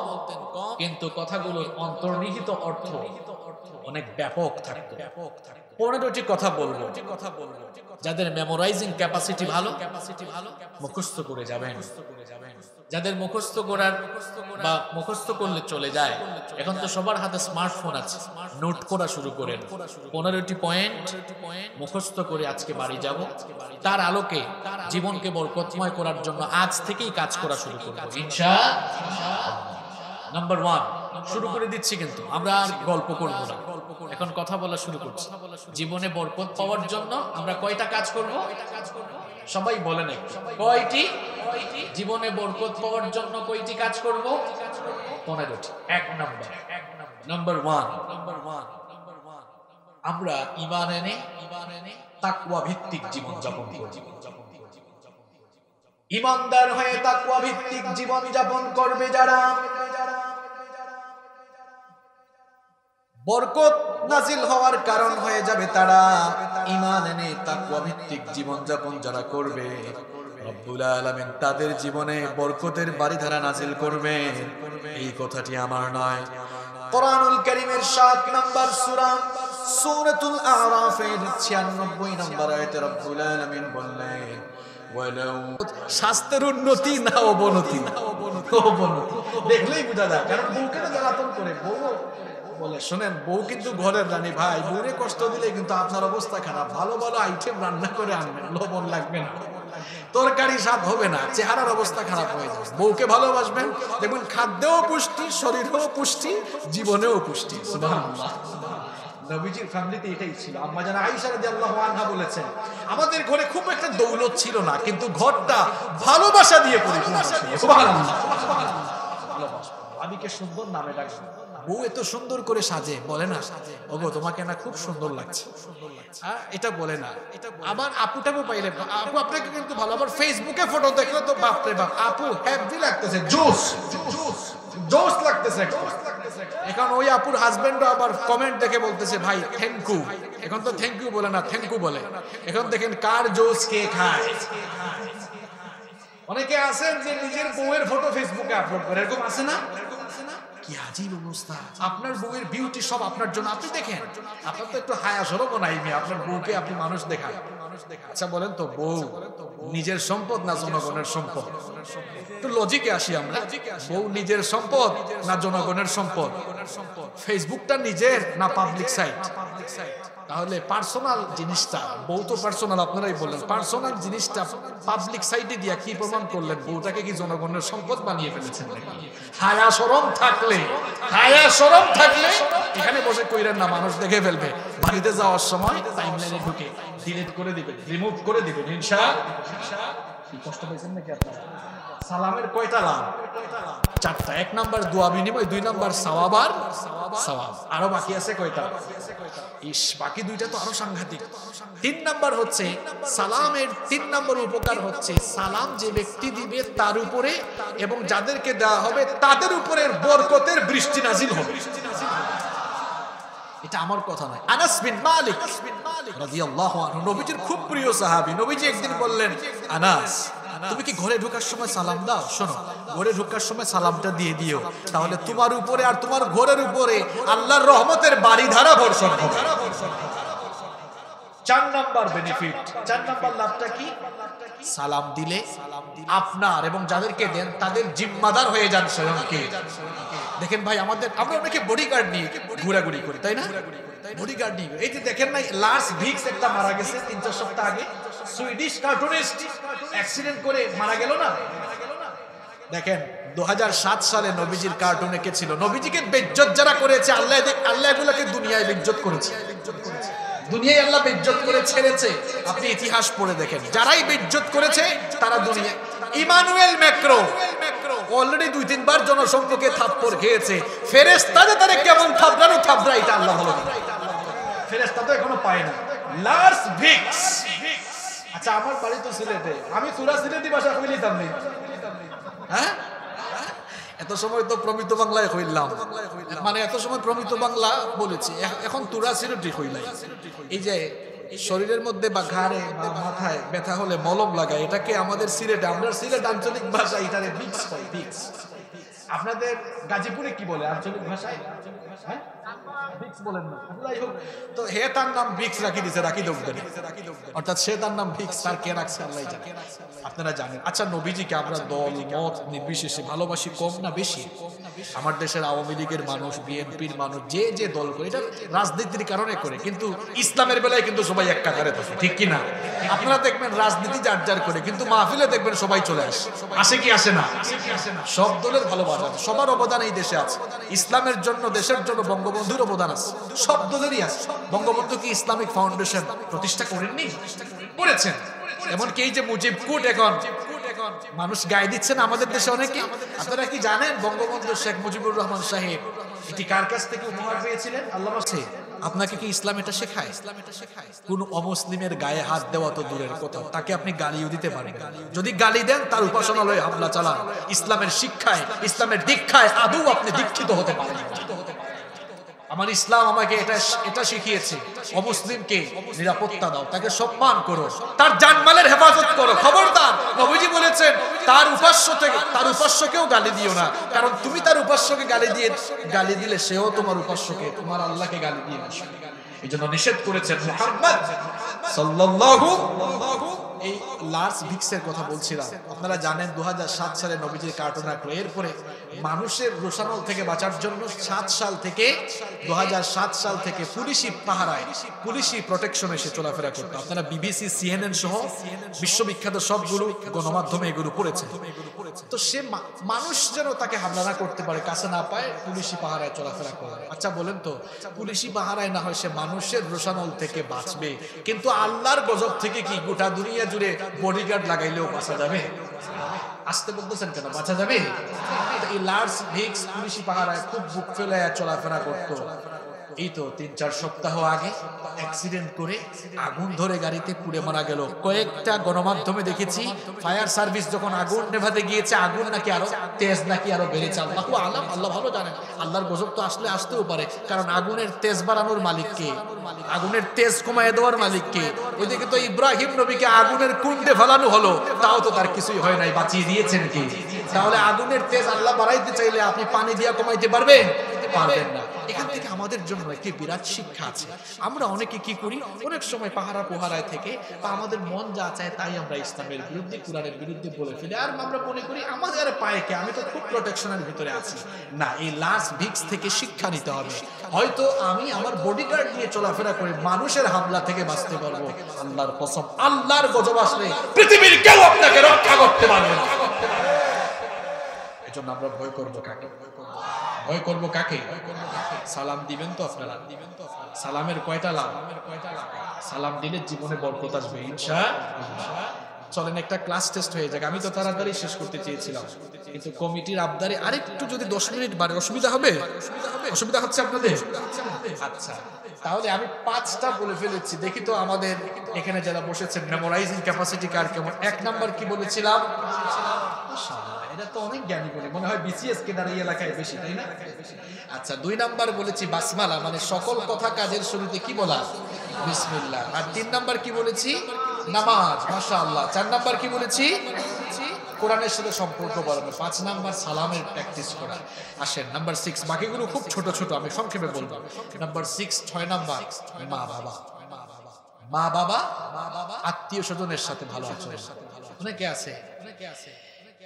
[SPEAKER 1] কিন্তু কথাগুলোর অন্তর্নিহিত অর্থ অনেক ব্যাপক থাকতো। 15টি কথা বলবো, যাদের মেমোরাইজিং ক্যাপাসিটি ভালো মুখস্থ করে যাবেন। যাদের মুখস্থ করার বা মুখস্থ করলে চলে যায়, এখন তো সবার হাতে স্মার্টফোন আছে, নোট করা শুরু করেন। 15টি পয়েন্ট মুখস্থ করে আজকে বাড়ি যাব। তার আলোকে জীবনকে বরকতময় করার জন্য আজ থেকেই কাজ করা শুরু করব ইনশাআল্লাহ। নাম্বার 1 শুরু করে দিচ্ছি, কিন্তু আমরা আর গল্প করব না, এখন কথা বলা শুরু করছি। জীবনে বরকত পাওয়ার জন্য আমরা কয়টা কাজ করব? সবাই বলেন একটু, কয়টি? জীবনে বরকত পাওয়ার জন্য কয়টি কাজ করব? 15টি। এক নাম্বার 1, আমরা ঈমান এনে তাকওয়া ভিত্তিক জীবন যাপন করব। ঈমানদার হয়ে তাকওয়া ভিত্তিক জীবন যাপন করবে যারা, বরকত নাজিল হওয়ার কারণ হয়ে যাবে তারা। ঈমান এনে তাকওয়া ভিত্তিক জীবন যাপন যারা করবে, রব্বুল আলামিন তাদের জীবনে বরকতের বাড়িধারা নাজিল করবে। এই কথাটি আমার নয়, কোরআনুল কারীমের 7 নম্বর সূরা সূরাতুল আরাফের 96 নম্বর আয়াতে রব্বুল আলামিন বললেন, ওয়ালাউ স্বাস্থ্যের উন্নতি না অবনতি, দেখলেই বোঝা যায়। কারণ বউকে তো জ্বালাতন করে, বউ বলে শোনেন, বউ কিন্তু ঘরের রানী ভাই, বউরে কষ্ট দিলে কিন্তু আপনার অবস্থা খারাপ। ভালো ভালো আইটেম রান্না করে আনবেন, লবণ লাগবে না, তরকারি স্বাদ হবে না, চেহারার অবস্থা খারাপ হয়ে যাবে। বউকে ভালোবাসবেন, দেখবেন খাদ্যেও পুষ্টি, শরীরেও পুষ্টি, জীবনেও পুষ্টি। সুবহানাল্লাহ। নবীজির ফ্যামিলিতে এটাই ছিল। আম্মা জান আয়েশা রাদিয়াল্লাহু আনহা বলেছেন, আমাদের ঘরে খুব একটা দৌলত ছিল না, কিন্তু ঘরটা ভালোবাসা দিয়ে পরিপূর্ণ ছিল। সুবহানাল্লাহ। ভাবিকে সুন্দর নামে ডাকবে, বউ এত সুন্দর করে সাজে, বলে না ওগো তোমাকে না খুব সুন্দর লাগছে, এটা বলে না। আবার আপুটাকে পাইলে, আপু আপনাকে কিন্তু ভালো, আবার ফেসবুকে ফটো দেখলে তো বাপরে বাপ, আপু হ্যাপি লাগতেছে, জোস জোস লাগতেছে। এখন ওই আপুর হাজবেন্ডও আবার কমেন্ট দেখে বলতেছে ভাই থ্যাংক ইউ। এখন তো থ্যাংক ইউ বলে না, থ্যাংক ইউ বলে। এখন দেখেন কার জোস কে খায়। অনেকে আছেন যে নিজের বউয়ের ফটো ফেসবুকে আপলোড করে, এরকম আছে না? কি আজীব অবস্থা। আপনার বউয়ের বিউটি সব আপনার জন্য, আপনি দেখেন। আপনার তো একটু হায়া শরম নাই, আপনার বউকে আপনি মানুষ দেখান। আচ্ছা বলেন তো, বউ নিজের সম্পদ না জনগণের সম্পদ? একটু লজিকে আসি আমরা। বউ নিজের সম্পদ না জনগণের সম্পদ? ফেসবুকটা নিজের না পাবলিক সাইট? তাহলে পার্সোনাল জিনিসটা, বউ তো পার্সোনাল, আপনারাই বললেন, পার্সোনাল জিনিসটা পাবলিক সাইটে দিয়া কি প্রমাণ করলেন? বউটাকে কি জনগণের সম্পদ বানিয়ে ফেলেছেন নাকি? হায়া শরম থাকলে, হায়া শরম থাকলে এখানে বসে কইরেন না, মানুষ দেখে ফেলবে। বাড়িতে যাওয়ার সময় টাইমলাইনে ঢুকে ডিলিট করে দিবেন, রিমুভ করে দিবেন ইনশাআল্লাহ। কি কষ্ট পাইছেন নাকি আপনারা?
[SPEAKER 3] সালামের কয়টা লাভ? চারটা। এক নাম্বার দোয়া বিনিময়, দুই নাম্বার সওয়াব আর সওয়াব। আরো বাকি আছে কয়টা? বাকি দুইটা তো আরো সাংঘাতিক। তিন নাম্বার হচ্ছে সালামের তিন নাম্বার উপকার হচ্ছে সালাম যে ব্যক্তি দিবে তার উপরে এবং যাদেরকে দেওয়া হবে তাদের উপরে বরকতের বৃষ্টি নাজিল হবে। এটা আমার কথা নয়, আনাস বিন মালিক রাদিয়াল্লাহু আনহু নবীজির খুব প্রিয় সাহাবী। নবীজি একদিন বললেন, আনাস তুমি কি ঘরে ঢোকার সময় সালাম দাও? শোনো, ঘরে ঢোকার সময় সালামটা দিয়ে দিও, তাহলে তোমার উপরে আর তোমার ঘরের উপরে আল্লাহর রহমতের বাড়িধারা বর্ষণ হবে। চার নাম্বার বেনিফিট, চার নাম্বার লাভটা কি? সালাম দিলে আপনার এবং যাদেরকে দেন তাদের জিম্মাদার হয়ে যান স্বয়ং কে। দেখেন ভাই, আমরা অনেকে বডিগার্ড নিয়ে ঘোরাঘুরি করি, তাই না? বডিগার্ড নিয়ে এই যে দেখেন না, লার্স ভিক্স একটা মারা গেছে 3-4 সপ্তাহ আগে, সুইডিশ কার্টুনিস্ট অ্যাক্সিডেন্ট করে মারা গেল না? দেখেন 2007 সালে নবীজির কার্টুন এঁকেছিল। নবীজিকে বেইজ্জত যারা করেছে, আল্লাহ এগুলোকে দুনিয়ায় বেইজ্জত করেছে। দুনিয়ায় আল্লাহ বেইজ্জত করে ছেড়েছে। আপনি ইতিহাস পড়ে দেখেন, যারাই বেইজ্জত করেছে তারা দুনিয়া। ইমানুয়েল ম্যাক্রো অলরেডি 2-3 বার জনসম্মুখে থাপ্পড় খেয়েছে। ফেরেশতাদের তারে কেমন থাপড়া এটা আল্লাহ ভালো জানে। ফেরেশতা তো এখনো পায় না। লার্স ভিক্স, আচ্ছা আমার বাড়ি তো সিলেটে, আমি তুরা সিলেটি ভাষা কইলিতাম নি, হ্যাঁ? এত সময় তো প্রমিত বাংলায় কইলাম, মানে এত সময় প্রমিত বাংলা বলেছি, এখন তুরা সিলেটি কইলাই। এই যে শরীরের মধ্যে বা ঘাড়ে বা মাথায় ব্যথা হলে মলম লাগায়, এটাকে আমাদের সিলেটে, আমরা সিলেট আঞ্চলিক ভাষা এটারে ভিক্স কই, ভিক্স। আপনাদের গাজীপুরে কি বলে আঞ্চলিক ভাষায়? হ্যাঁ, ভিক্স বলেন না। যাই হোক, তো হে তার নাম ভিক্স রাখি দিছে, রাখি দোগদারি, অর্থাৎ সে তার নাম ভিক্স, তার কে রাখছে আল্লাহ জানে, আপনারা জানেন। আচ্ছা, নবীজিকে আমরা দল মত নির্বিশেষে ভালোবাসি কম না বেশি? আমার দেশের আওয়ামী লীগের মানুষ, বিএনপির মানুষ, যে যে দল করে, এটা রাজনীতির কারণে করে, কিন্তু ইসলামের বেলায় কিন্তু সবাই এক কাতারে থাকে, ঠিক কি না? আপনারা দেখবেন রাজনীতি যার যার করে, কিন্তু মাহফিলে দেখবেন সবাই চলে আসে কি আসে না? সব দলের ভালোবাসা, সবার অবদান এই দেশে আছে। ইসলামের জন্য, দেশের জন্য বঙ্গবন্ধুর অবদান আছে, সব দলেরই আছে। বঙ্গবন্ধু কি ইসলামিক ফাউন্ডেশন প্রতিষ্ঠা করেননি? করেছেন। এমনকি এই যে মুজিব কোট এখন মানুষ গায়ে দিচ্ছেন আমাদের দেশে অনেকে। আপনারা কি জানেন বঙ্গবন্ধু শেখ মুজিবুর রহমান সাহেব এটি কার কাছ থেকে উপহার পেয়েছিলেন? আল্লাহ আছে। আপনাকে কি ইসলাম এটা শেখায়? কোন অমুসলিমের গায়ে হাত দেওয়া তো দূরের কথা, তাকে আপনি গালিও দিতে পারেন। যদি গালি দেন তার উপাসনালয়ে হামলা চালান। ইসলামের শিক্ষায়, ইসলামের দীক্ষায় আদৌ আপনি দীক্ষিত হতে পারেন। আমার ইসলাম আমাকে এটা শিখিয়েছে, অমুসলিমকে নিরাপত্তা দাও, তাকে সম্মান করো, তার জানমালের হেফাজত করো। খবরদার, নবীজি বলেছেন তার উপাস্যকেও গালি দিও না, কারণ তুমি তার উপাস্যকে গালি দিলে সেও তোমার উপাস্যকে, তোমার আল্লাহকে গালি দিয়ে না। এই জন্য নিষেধ করেছেন মুহাম্মদ সাল্লাল্লাহু। এই লার্স ভিক্সের কথা বলছিলাম, আপনারা জানেন 2007 সালে নবীজির কার্টুন আঁকলো। এরপরে মানুষের রোশানল থেকে বাঁচার জন্য 2007 সাল থেকে পুলিশি পাহারায়, পুলিশি প্রোটেকশনে সে চলাফেরা করতো। আপনারা বিবিসি, সিএনএন সহ বিশ্ববিখ্যাত সবগুলো গণমাধ্যমে এগুলো পড়েছেন। তো সে মানুষ যেন তাকে হামলা না করতে পারে, কাছে না পায়, পুলিশি পাহারায় চলাফেরা করে। আচ্ছা বলেন তো, পুলিশি পাহারায় না হয় সে মানুষের রোশানল থেকে বাঁচবে, কিন্তু আল্লাহর গজব থেকে কি গোটা দুনিয়া জুড়ে বডিগার্ড লাগাইলেও বাঁচা যাবে? আসতে বলতেছেন কেন, বাঁচা যাবে? এই লার্স ভিক্স পুলিশি পাহারায় খুব বুক ফেলে চলাফেরা করতো। এই তো 3-4 সপ্তাহ আগে অ্যাক্সিডেন্ট করে আগুন ধরে গাড়িতে পুড়ে মারা গেল। কয়েকটা গণমাধ্যমে দেখেছি ফায়ার সার্ভিস যখন আগুন নেভাতে গিয়েছে, আগুন নাকি আরো তেজ নাকি আরো বেড়েছে। আল্লাহু আলাম, আল্লাহ ভালো জানেন। আল্লাহর গজব তো আসতেও পারে, কারণ আগুনের তেজ বাড়ানোর মালিক কে? আগুনের তেজ কমায় দেওয়ার মালিক কে? ওইদিকে তো ইব্রাহিম নবীকে আগুনের কুণ্ডে ফেলানো হলো, তাও তো তার কিছুই হয় নাই, বাঁচিয়ে দিয়েছেন কে? তাহলে আগুনের তেজ আল্লাহ বাড়াইতে চাইলে আপনি পানি দিয়া কমাইতে পারবেন? পারবেন না। এখান থেকে আমাদের জন্য একটি বিরাট শিক্ষা আছে। আমরা অনেকে কি করি, অনেক সময় পাহারা পোহারায় থেকে বা আমাদের মন যা চায় তাই আমরা ইসলামের বিরুদ্ধে, কোরআনের বিরুদ্ধে বলে ফেলি, আর আমরা মনে করি আমাদের পায়ে কে, আমি তো খুব প্রোটেকশনের ভিতরে আছি। না, এই লার্স ভিক্স থেকে শিক্ষা নিতে হবে। হয়তো আমি আমার বডিগার্ড নিয়ে চলাফেরা করে মানুষের হামলা থেকে বাঁচতে পারবো, আল্লাহর কসম আল্লাহর গজব আসলে পৃথিবীর কেউ আপনাকে রক্ষা করতে পারবে না। এজন্য আমরা ভয় করবো কাকে? ভয় করবো কাকে? সালাম দিবেন তো আপনারা? সালামের কয়টা লাভ? সালাম দিলে জীবনে বরকত আসবে ইনশাআল্লাহ। চলেন একটা ক্লাস টেস্ট হয়ে যাক। আমি তো তাড়াতাড়ি শেষ করতে চেয়েছিলাম, কিন্তু কমিটির আবদারে আরেকটু যদি 10 মিনিট বাড়ে অসুবিধা হবে? অসুবিধা হচ্ছে আপনাদের? আচ্ছা, তাহলে আমি 5টা বলে ফেলেছি। দেখি তো আমাদের এখানে যারা বসেছেন মেমোরাইজিং ক্যাপাসিটি কার কেমন। 1 নাম্বার কি বলেছিলাম? এটা তো অনেক জ্ঞানী বলে মনে হয় বিসিএস কে দ্বারা এই এলাকায় বেশি, তাই না? আচ্ছা, 2 নাম্বার বলেছি বাসমালা, মানে সকল কথা কাজের শুরুতে কি বলা? বিসমিল্লাহ। আর 3 নাম্বার কি বলেছি? নামাজ, মাশাআল্লাহ। 4 নাম্বার কি বলেছি? কোরআনের সাথে সম্পর্ক বাড়ানো। 5 নাম্বার সালামের প্র্যাকটিস করা। আসেন নাম্বার 6, বাকিগুলো খুব ছোট ছোট, আমি সংক্ষেপে বলবো। নাম্বার 6, 6 নাম্বার মা বাবা। মা বাবা, আত্মীয় স্বজনের সাথে ভালো আচরণ। অনেকে আছে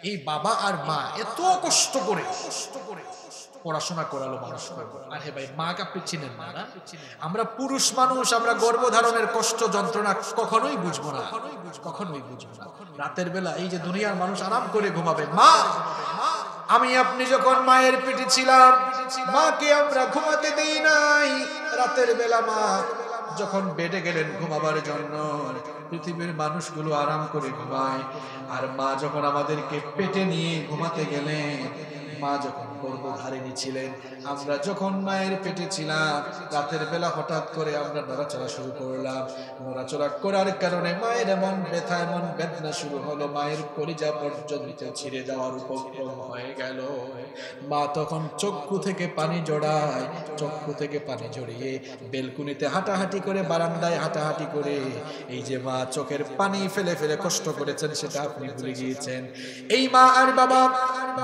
[SPEAKER 3] এই বাবা আর মা এত কষ্ট করে পড়াশোনা করালো মানুষ করবো। আরে ভাই, মাকে আপনি চিনেন না? আমরা পুরুষ মানুষ, আমরা গর্ভধারণের কষ্ট যন্ত্রণা কখনোই বুঝবো না, কখনোই বুঝবো না। রাতের বেলা এই যে দুনিয়ার মানুষ আরাম করে ঘুমাবে, মা, আমি আপনি যখন মায়ের পেটে ছিলাম মাকে আমরা ঘুমাতে দেই নাই। রাতের বেলা মা যখন বেডে গেলেন ঘুমাবার জন্য, পৃথিবীর মানুষগুলো আরাম করে ঘুমায়। আর মা যখন আমাদেরকে পেটে নিয়ে ঘুমাতে গেলেন, মা যখন গর্ভধারিণী ছিলেন, আমরা যখন মায়ের পেটে ছিলাম, রাতের বেলা হঠাৎ করে আমরা নড়াচড়া শুরু করলাম। নড়াচড়া করার কারণে মায়ের এমন ব্যথা, এমন বেদনা শুরু হলো, মায়ের কলিজা পর্যন্ত ছিঁড়ে যাওয়ার উপক্রম হয়ে গেল। মা তখন চক্ষু থেকে পানি জড়ায়, চক্ষু থেকে পানি জড়িয়ে বেলকুনিতে হাঁটাহাঁটি করে, বারান্দায় হাঁটাহাঁটি করে এই যে মা চোখের পানি ফেলে ফেলে কষ্ট করেছেন সেটা আপনি ভুলে গিয়েছেন। এই মা আর বাবা,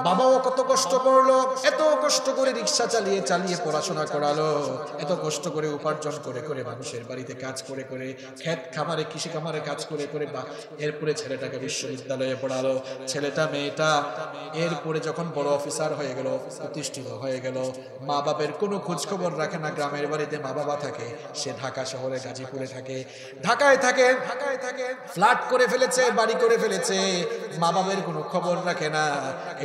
[SPEAKER 3] বাবাও কত কষ্ট করলো, এত কষ্ট করে রিক্সা চালিয়ে চালিয়ে পড়াশোনা করালো, এত কষ্ট করে উপার্জন করে করে মানুষের বাড়িতে কাজ করে করে, ক্ষেত খামারে কৃষি খামারে কাজ করে করে, এরপরে ছেলেটাকে বিশ্ববিদ্যালয়ে পড়ালো, ছেলেটা মেয়েটা এরপরে যখন বড় অফিসার হয়ে গেল, প্রতিষ্ঠিত হয়ে গেল, মা বাবার কোনো খোঁজ খবর রাখে না। গ্রামের বাড়িতে মা বাবা থাকে, সে ঢাকা শহরে গাজীপুরে থাকে, ঢাকায় থাকে, ফ্ল্যাট করে ফেলেছে, বাড়ি করে ফেলেছে, মা বাবার কোনো খবর রাখে না।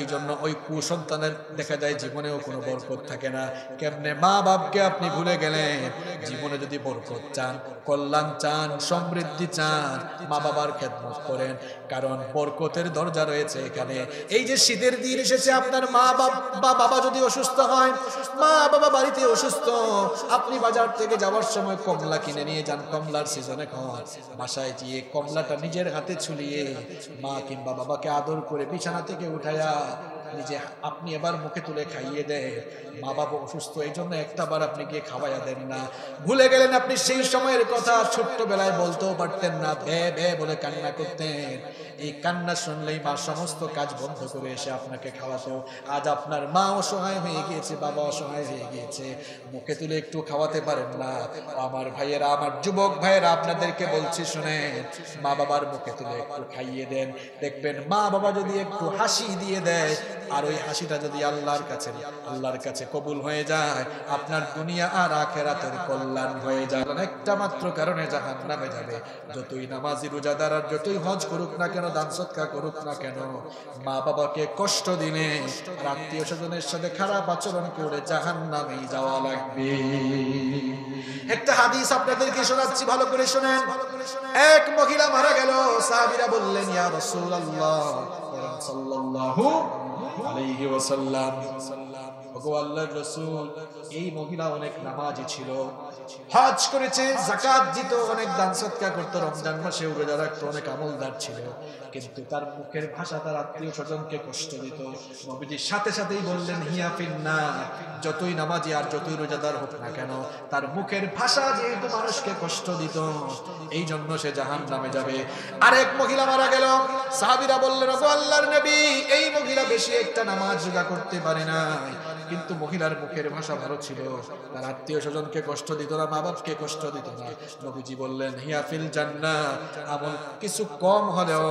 [SPEAKER 3] এই জন্য ওই কুসন্তানের দেখা যায় জীবনেও কোনো বরকত থাকে না। কেমনে মা বাপকে আপনি ভুলে গেলেন? জীবনে যদি বরকত চান, কল্যাণ চান, সমৃদ্ধি চান, মা বাবার খেদমত করেন, কারণ বরকতের দরজা রয়েছে এখানে। এই যে শীতের দিন এসেছে, আপনার মা বাবা যদি অসুস্থ হয়, মা বাবা বাড়িতে অসুস্থ, আপনি বাজার থেকে যাওয়ার সময় কমলা কিনে নিয়ে যান, কমলার সিজনে খান। বাসায় গিয়ে কমলাটা নিজের হাতে ছুলিয়ে মা কিংবা বাবাকে আদর করে বিছানা থেকে উঠায়া নিজে আপনি এবার মুখে তুলে খাইয়ে দেন। মা বাবা অসুস্থ, এই জন্য একটা বার আপনি গিয়ে খাওয়াইয়া দেন না। ভুলে গেলেন আপনি সেই সময়ের কথা, ছোট্টবেলায় বলতেও পারতেন না, বে বে বলে কান্না করতেন। এই কান্না শুনলেই মা সমস্ত কাজ বন্ধ করে এসে আপনাকে খাওয়াতো। আজ আপনার মা অসহায় হয়ে গিয়েছে, বাবা অসহায় হয়ে গিয়েছে, মুখে তুলে একটু খাওয়াতে পারেন না। আমার ভাইয়েরা, আমার যুবক ভাইয়েরা, আপনাদেরকে বলছি শুনেন, মা বাবার মুখে তুলে একটু খাইয়ে দেন। দেখবেন মা বাবা যদি একটু হাসি দিয়ে দেয়, আর ওই হাসিটা যদি আল্লাহর কাছে কবুল হয়ে যায়, আপনার দুনিয়া আর আখিরাতের কল্যাণ হয়ে যায়। একটা মাত্র কারণে জাহান্নামে যাবে। যতই নামাজি রোজাদার আর যতই হজ করুক না কেন, দান সদকা করুক না কেন, মা বাবাকে কষ্ট দিলে, আত্মীয় স্বজনের সাথে খারাপ আচরণ করে জাহান্নামেই যাওয়া লাগবে। একটা হাদিস আপনাদেরকে শোনাচ্ছি, ভালো করে শুনেন। এক মহিলা মারা গেল, সাহাবীরা বললেন, ইয়া রাসূলুল্লাহ সাল্লাল্লাহু আলাইহি ওয়াসাল্লাম, ওগো আল্লাহর রাসূল, এই মহিলা অনেক নামাজি ছিল, হজ করেছে, যাকাত দিত, অনেক দান সদকা করত, রমজান মাসে রোজা রাখতো, অনেক আমলদার ছিল, কিন্তু তার মুখের ভাষা তার আত্মীয় স্বজনকে কষ্ট দিত। নবীজি সাথে সাথেই বললেন, হিয়া ফিন্নার, যতই নামাজি আর যতই রোজাদার হোক না কেন, তার মুখের ভাষা যেহেতু মানুষকে কষ্ট দিত, এই জন্য সে জাহান্নামে যাবে। আরেক মহিলা মারা গেল, সাহাবীরা বললেন, ওগো আল্লাহর নবী, এই মহিলা বেশি একটা নামাজ রোজা করতে পারে না, কিন্তু মহিলার মুখের ভাষা ভালো ছিল, তার আত্মীয় স্বজনকে কষ্ট দিত না, মা বাপকে কষ্ট দিত না। নবীজি বললেন, হিয়া ফিল জান্নাহ, আমল কিছু কম হলেও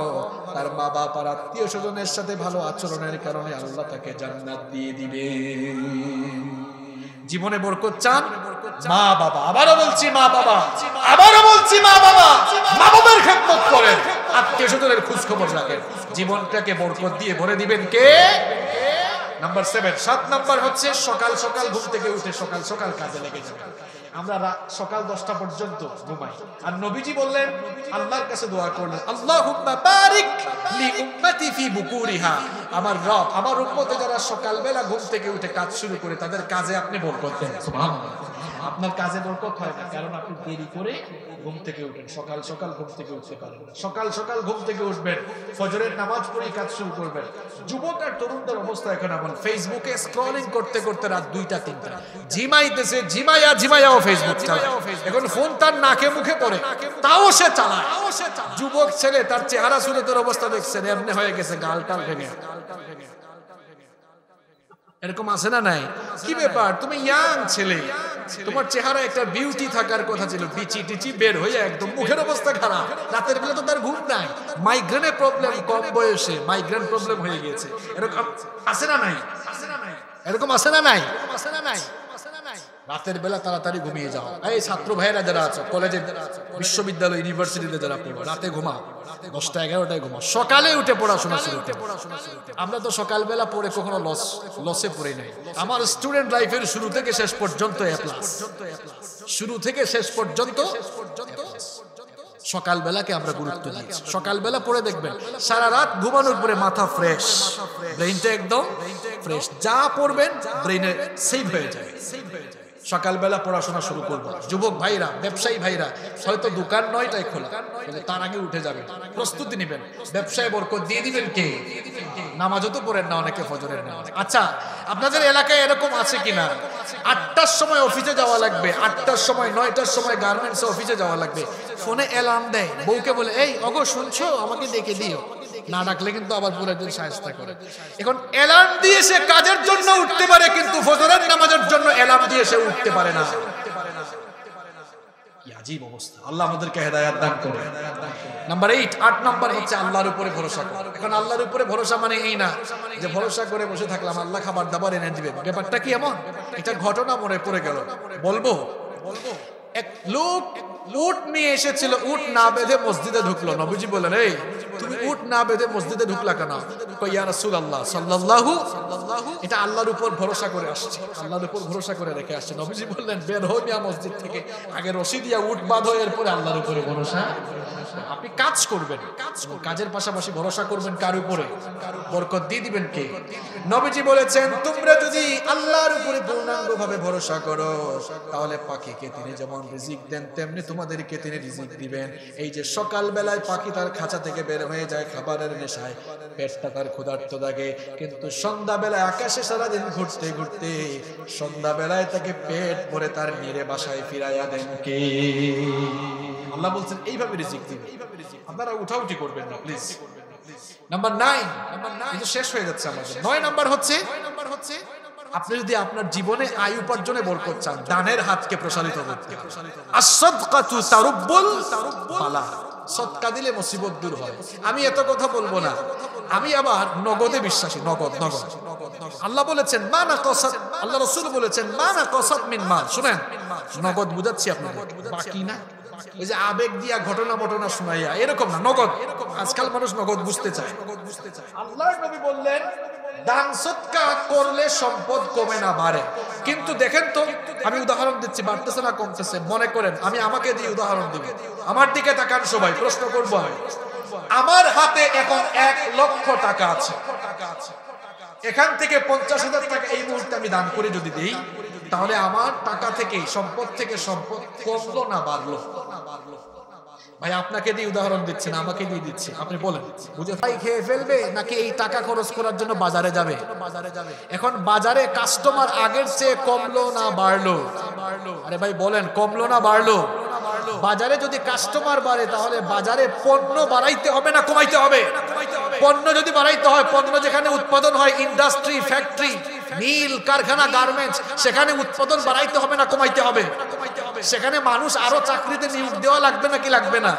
[SPEAKER 3] তার মা বাপ আর আত্মীয় স্বজনের সাথে ভালো আচরণের কারণে আল্লাহ তাকে জান্নাত দিয়ে দিবে। জীবনে বরকত চান, মা বাবা, আবারও বলছি মা বাবা, আবারও বলছি মা বাবা, মা বাবার খেদমত করেন, আত্মীয় স্বজনের খোঁজ খবর রাখেন, জীবনটাকে বরকত দিয়ে ভরে দিবেন কে? নাম্বার 7, 7 নাম্বার হচ্ছে সকাল সকাল ঘুম থেকে উঠে সকাল সকাল কাজে লেগে যাবেন। আমরা সকাল 10টা পর্যন্ত ঘুমাই। আর নবীজি বললেন, আল্লাহর কাছে দোয়া করলেন, আল্লাহুম্মা বারিক লি উম্মতি ফি বুকুরিহা, আমার রব আমার উম্মতে যারা সকালবেলা ঘুম থেকে উঠে কাজ শুরু করে তাদের কাজে আপনি বরকত দেন। সুবহানাল্লাহ। আপনার কাজে বরকত হয় না কারণ আপনি দেরি করে ঘুম থেকে উঠেন। সকাল সকাল ঘুম থেকে উঠতে পারেন, সকাল সকাল ঘুম থেকে উঠবেন, ফজরের নামাজ পড়ে কাজ শুরু করবেন। যুবক আর তরুণদের অবস্থা এখন এমন, ফেসবুকে স্ক্রলিং করতে করতে রাত 2টা 3টা, ঝিমাইতেছে, ঝিমাইয়াও ফেসবুক চালায়। এখন ফোন তার নাকে মুখে পড়ে, তাও সে চালায়। যুবক ছেলে, তার চেহারা সুরতের অবস্থা দেখছেন, এমনি হয়ে গেছে, গাল টাল ভেঙে। এরকম আছে না নাই? কি ব্যাপার, তুমি ইয়াং ছেলে, তোমার চেহারা একটা বিউটি থাকার কথা ছিল, বিচি টিচি বের হয়ে একদম মুখের অবস্থা খারাপ। রাতের বেলা তো তার ঘুম নাই, মাইগ্রেনের প্রবলেম, কম বয়সে মাইগ্রেন প্রবলেম হয়ে গিয়েছে। এরকম আছে না নাই? এরকম আছে না নাই? রাতের বেলা তাড়াতাড়ি ঘুমিয়ে যাও। এই ছাত্র ভাইয়েরা যারা আছো, কলেজে, বিশ্ববিদ্যালয়, ইউনিভার্সিটিতে যারা পড়ো, রাতে ঘুমাও, 10টা 11টায় ঘুমাও, সকালে উঠে পড়াশোনা শুরু করো। আমরা তো সকালবেলা পড়ে কখনো লসে পড়ি নাই। আমার স্টুডেন্ট লাইফের শুরু থেকে শেষ পর্যন্ত এ প্লাস, শুরু থেকে শেষ পর্যন্ত সকালবেলাকে আমরা গুরুত্ব দিয়েছি। সকালবেলা পড়ে দেখবেন সারা রাত ঘুমানোর পরে মাথা ফ্রেশ, ব্রেইনটা একদম ফ্রেশ, যা পড়বেন ব্রেইনে সেভ হয়ে যায়। সকালবেলা পড়াশোনা শুরু করবো। যুবক ভাইরা, ব্যবসায়ী ভাইরা, হয়তো দোকান 9টায় খোলা, তার আগে উঠে যাবেন, প্রস্তুতি নেবেন, ব্যবসায় বরকত দিয়ে দিবেন কে? নামাজও তো পড়েন না অনেকে, ফজরের নামাজ। আচ্ছা, আপনাদের এলাকায় এরকম আছে কিনা 8টার সময় অফিসে যাওয়া লাগবে, 8টার সময় 9টার সময় গার্মেন্টসে অফিসে যাওয়া লাগবে, ফোনে অ্যালার্ম দেয়, বউকে বলে, এই ওগো শুনছো, আমাকে ডেকে দিও, না ডাকলে কিন্তু আবার পুরো একজন সাহায্য করে। এখন অ্যালার্ম দিয়ে সে কাজের জন্য উঠতে পারে, কিন্তু ফজরের নামাজের জন্য অ্যালার্ম দিয়ে সে উঠতে পারে না। কি আজীব অবস্থা, আল্লাহ আমাদেরকে হেদায়েত দান করুন। নাম্বার 8 নাম্বার হচ্ছে আল্লাহর উপরে ভরসা করা। এখন আল্লাহর উপরে ভরসা মানে এই না যে ভরসা করে বসে থাকলাম আল্লাহ খাবার দাবার এনে দিবেন। ব্যাপারটা কি এমন? এটা ঘটনা মনে পড়ে গেল, বলবো। এক লোক উট নিয়ে এসেছিল, উট না বেঁধে মসজিদে ঢুকলো। নবীজি বললেন, এই তুমি উট না বেঁধে মসজিদে ঢুকলা কেন? ইয়া রাসূলুল্লাহ সাল্লাল্লাহু, এটা আল্লাহর উপর ভরসা করে আসছে, আল্লাহর উপর ভরসা করে রেখে আসছে। নবীজি বললেন, বের হই মিয়া মসজিদ থেকে, আগে রশি দিয়া উট বাঁধো, এরপরে আল্লাহর উপরে ভরসা। আপনি কাজ করবেন, কাজের পাশাপাশি ভরসা করবেন কার উপরে? বরকত দিয়ে দিবেন কে? নবীজি বলেছেন, তোমরা যদি আল্লাহর উপরে পূর্ণাঙ্গভাবে ভরসা করো, তাহলে পাখিকে তিনি যেমন রিজিক দেন, তেমনি তোমাদেরকে তিনি রিজিক দিবেন। এই যে সকাল বেলায় পাখি তার খাঁচা থেকে বের হয়ে যায় খাবারের নেশায়, পেটটা তার ক্ষুধার্ত থাকে, কিন্তু সন্ধ্যা বেলায় আকাশে সারাদিন ঘুরতে ঘুরতে সন্ধ্যা বেলায় তাকে পেট ভরে তার নিরে বাসায় ফিরাইয়া দেন কে? আল্লাহ বলছেন এইভাবে রিজিক দিবেন। আপনারা উঠাউঠি করবেন না প্লিজ। নাম্বার 9, কিন্তু শেষ হয়ে যাচ্ছে আমাদের। 9 নাম্বার হচ্ছে, আপনি যদি আপনার জীবনে আয় উপার্জনে বরকত চান, দানের হাতকে প্রসারিত করতে। আস-সাদকাতু তারুব্বুল বালা, সদকা দিলে মুসিবত দূর হয়। আমি এত কথা বলবো না, আমি আবার নগদে বিশ্বাসী। নগদ আল্লাহ বলেছেন মা নাকাসাত, আল্লাহ রাসূল বলেছেন মা নাকাসাত মিন মাল। শুনেন, নগদ বুঝাচ্ছি আপনাদের, বাকি না ওই যে আবেগ দিয়া ঘটনা শোনাইয়া, এরকম না, নগদ। আজকাল মানুষ নগদ বুঝতে চায়। আল্লাহর নবী বললেন, দান সদকা করলে সম্পদ কমে না, বাড়ে। কিন্তু দেখেন তো, আমি উদাহরণ দিচ্ছি, বাড়তেছে না কমতেছে? মনে করেন আমি আমাকে দিয়ে উদাহরণ দিব, আমার দিকে তাকান সবাই, প্রশ্ন করবো আমি। আমার হাতে এখন 1 লক্ষ টাকা আছে, এখান থেকে 50,000 টাকা এই মুহূর্তে আমি দান করে যদি দিই, তাহলে আমার টাকা থেকে, সম্পদ থেকে সম্পদ কমলো না বাড়লো? ভাই আপনাকে দিয়ে উদাহরণ দিচ্ছে না, আমাকে দিয়ে দিচ্ছে, আপনি বলেন বুঝে ভাই খেয়ে ফেলবে নাকি এই টাকা খরচ করার জন্য বাজারে যাবে? এখন বাজারে কাস্টমার আগের চেয়ে কমলো না বাড়লো? আরে ভাই বলেন, কমলো না বাড়লো? বাজারে যদি কাস্টমার বাড়ে, তাহলে বাজারে পণ্য বাড়াইতে হবে না কমাইতে হবে? পণ্য যদি বাড়াইতে হয়, পণ্য যেখানে উৎপাদন হয়, ইন্ডাস্ট্রি, ফ্যাক্টরি, মিল, কারখানা, গার্মেন্টস, সেখানে উৎপাদন বাড়াইতে হবে না কমাইতে হবে? সেখানে মানুষ আরো চাকরিতে নিয়োগ দেওয়া লাগবে নাকি লাগবে না?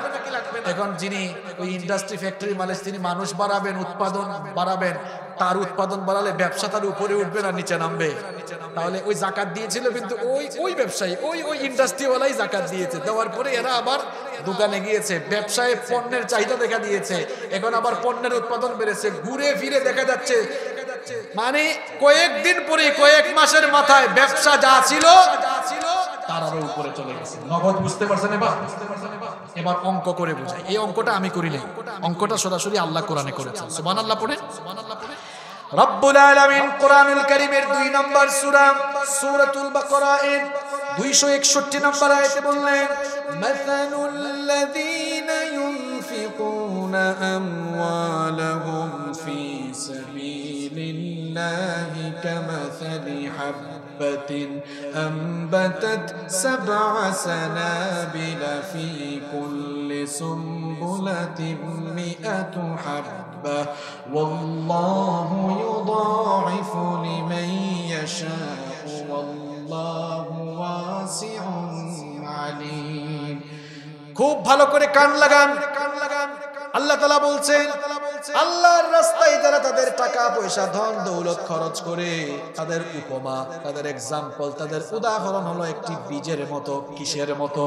[SPEAKER 3] এখন যিনি ওই ইন্ডাস্ট্রি, ফ্যাক্টরি মালিক, তিনি মানুষ বাড়াবেন, উৎপাদন বাড়াবেন, তার উৎপাদন বাড়ালে ব্যবসা তার উপরে উঠবে না নিচে নামবে? তাহলে ওই জাকাত দিয়েছিল, কিন্তু ওই ব্যবসায়ী, ওই ইন্ডাস্ট্রিওয়ালাই জাকাত দিয়েছে, দেওয়ার পরে এরা আবার দোকানে গিয়েছে, ব্যবসায় পণ্যের চাহিদা দেখা দিয়েছে, এখন আবার পণ্যের উৎপাদন বেড়েছে, ঘুরে ফিরে দেখা যাচ্ছে মানে কয়েকদিন পরে, কয়েক মাসের মাথায় ব্যবসা যা ছিল তার আরো উপরে চলে গেছে। নগদ বুঝতে পারছেন? এবার অঙ্ক করে বোঝাই। এই অঙ্কটা আমি করি নাই, অঙ্কটা সরাসরি আল্লাহ কোরআনে করেছেন। সুবহানাল্লাহ পড়েন। রব্বুল আলামিন কোরআনুল কারীমের 2 নম্বর সূরা সূরাতুল বাকারা এর 261 নম্বর আয়াতে বললেন, মাসালুল লাযীনা ইউনফিকুনা আমওয়ালাহুম ফি সাবিলিল্লাহি কামাসালি হাববাতিন আনবাতাত সাবআ সানাবিলা ফি কুল্লি সুমবুলাতিন মিআতু হাব্বা ওয়াল্লাহু ইউদাঈফু লিমান ইয়াশাউ ওয়াল্লাহু ওয়াসিউন আলীম। খুব ভালো করে কান লাগান। আল্লাহ তাআলা বলছেন, আল্লাহর রাস্তায় যারা তাদের টাকা পয়সা ধন দৌলত খরচ করে, তাদের উপমা, তাদের এক্সাম্পল, তাদের উদাহরণ হলো একটি বীজের মতো। কিসের মতো?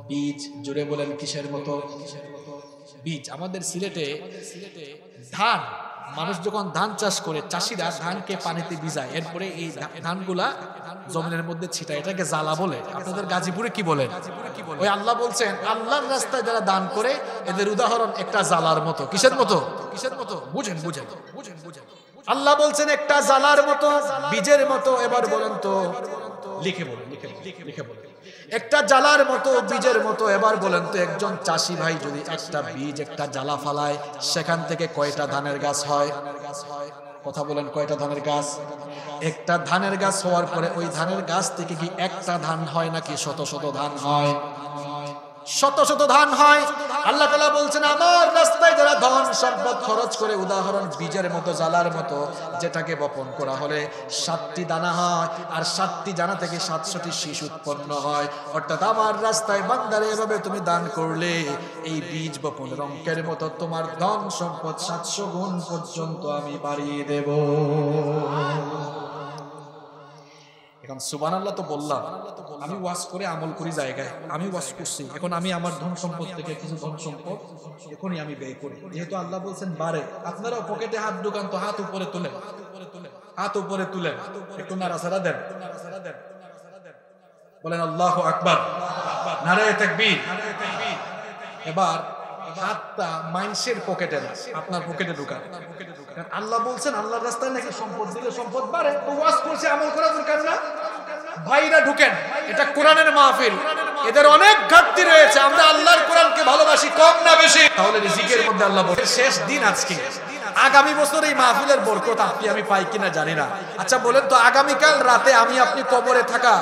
[SPEAKER 3] বীজ। জোরে বলেন, কিসের মতো? বীজ। আমাদের সিলেটে ধান, মানুষ যখন ধান চাষ করে, চাষিরা ধানকে পানিতে ভিজায়, এরপরে এই ধানগুলা জমিনের মধ্যে ছিটায়, এটাকে জ্বালা বলে। আপনাদের গাজীপুরে কি বলেন? ওই আল্লাহ বলছেন, আল্লাহর রাস্তায় যারা দান করে, এদের উদাহরণ একটা জ্বালার মতো। কিসের মতো? বুঝেন। আল্লাহ বলছেন একটা জ্বালার মতো, বীজের মতো। এবার বলেন তো, লিখে বলেন। একটা জ্বালার মতো, বীজের মতো। এবার বলেন তো, একজন চাষি ভাই যদি একটা বীজ, একটা জ্বালা ফালায়, সেখান থেকে কয়টা ধানের গাছ হয়? কথা বলেন, কয়টা ধানের গাছ? একটা ধানের গাছ হওয়ার পরে ওই ধানের গাছ থেকে কি একটা ধান হয় নাকি শত শত ধান হয়? শত শত ধান হয়। আল্লাহ তাআলা বলছেন, আমার রাস্তায় যারা ধন সম্পদ খরচ করে, উদাহরণ বীজের মতো, জ্বালার মতো, যেটাকে বপন করা হলে 7টি দানা হয়, আর 7টি দানা থেকে 700টি শীষ উৎপন্ন হয়। অর্থাৎ আমার রাস্তায় বান্দারে এভাবে তুমি দান করলে, এই বীজ বপনের অঙ্কের মতো তোমার ধন সম্পদ 700 গুণ পর্যন্ত আমি বাড়িয়ে দেব। এখন সুবহানাল্লাহ তো বললাম, আমি ওয়াজ করে আমল করি জায়গায়, আমি ওয়াজ করছি, এখন আমি আমার ধন সম্পদ থেকে কিছু ধন সম্পদ এখনই আমি ব্যয় করি। যেহেতু আল্লাহ বলছেন বারে, আপনারাও পকেটে হাত ঢুকান তো, হাত উপরে তুলেন, হাত উপরে তুলেন, একটু নাড়াচাড়া দেন, বলেন আল্লাহু আকবার, নারায়ে তাকবীর। এবার হাতটা মানুষের পকেটে না, আপনার পকেটে ঢুকান। আল্লাহ বলছেন, আল্লাহর রাস্তায় নাকি সম্পদ দিলে সম্পদ বাড়ে। তো ওয়াজ করছে, আমল করা দরকার না? ভাইরা ঢুকেন, এটা কোরআনের মাহফিল, এদের অনেক ঘাটতি রয়েছে। আমরা আল্লাহর কোরআনকে ভালোবাসি, কম না বেশি? তাহলে রিজিকের মধ্যে আল্লাহ বলে, শেষ দিন আজকে, আগামী বছর এই মাহফিলের বরকত আপনি আমি পাই কিনা জানি না। আচ্ছা বলেন তো, আগামীকাল রাতে আমি আপনি কবরে থাকা,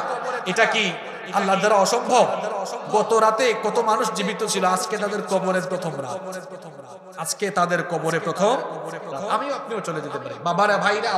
[SPEAKER 3] এটা কি আল্লাহর দ্বারা অসম্ভব? গত রাতে কত মানুষ জীবিত ছিল, আজকে তাদের কবরের প্রথম রাত, আজকে তাদের কবরে প্রথম। আমিও আপনিও চলে যেতে পারি। বাবারা, ভাইরা,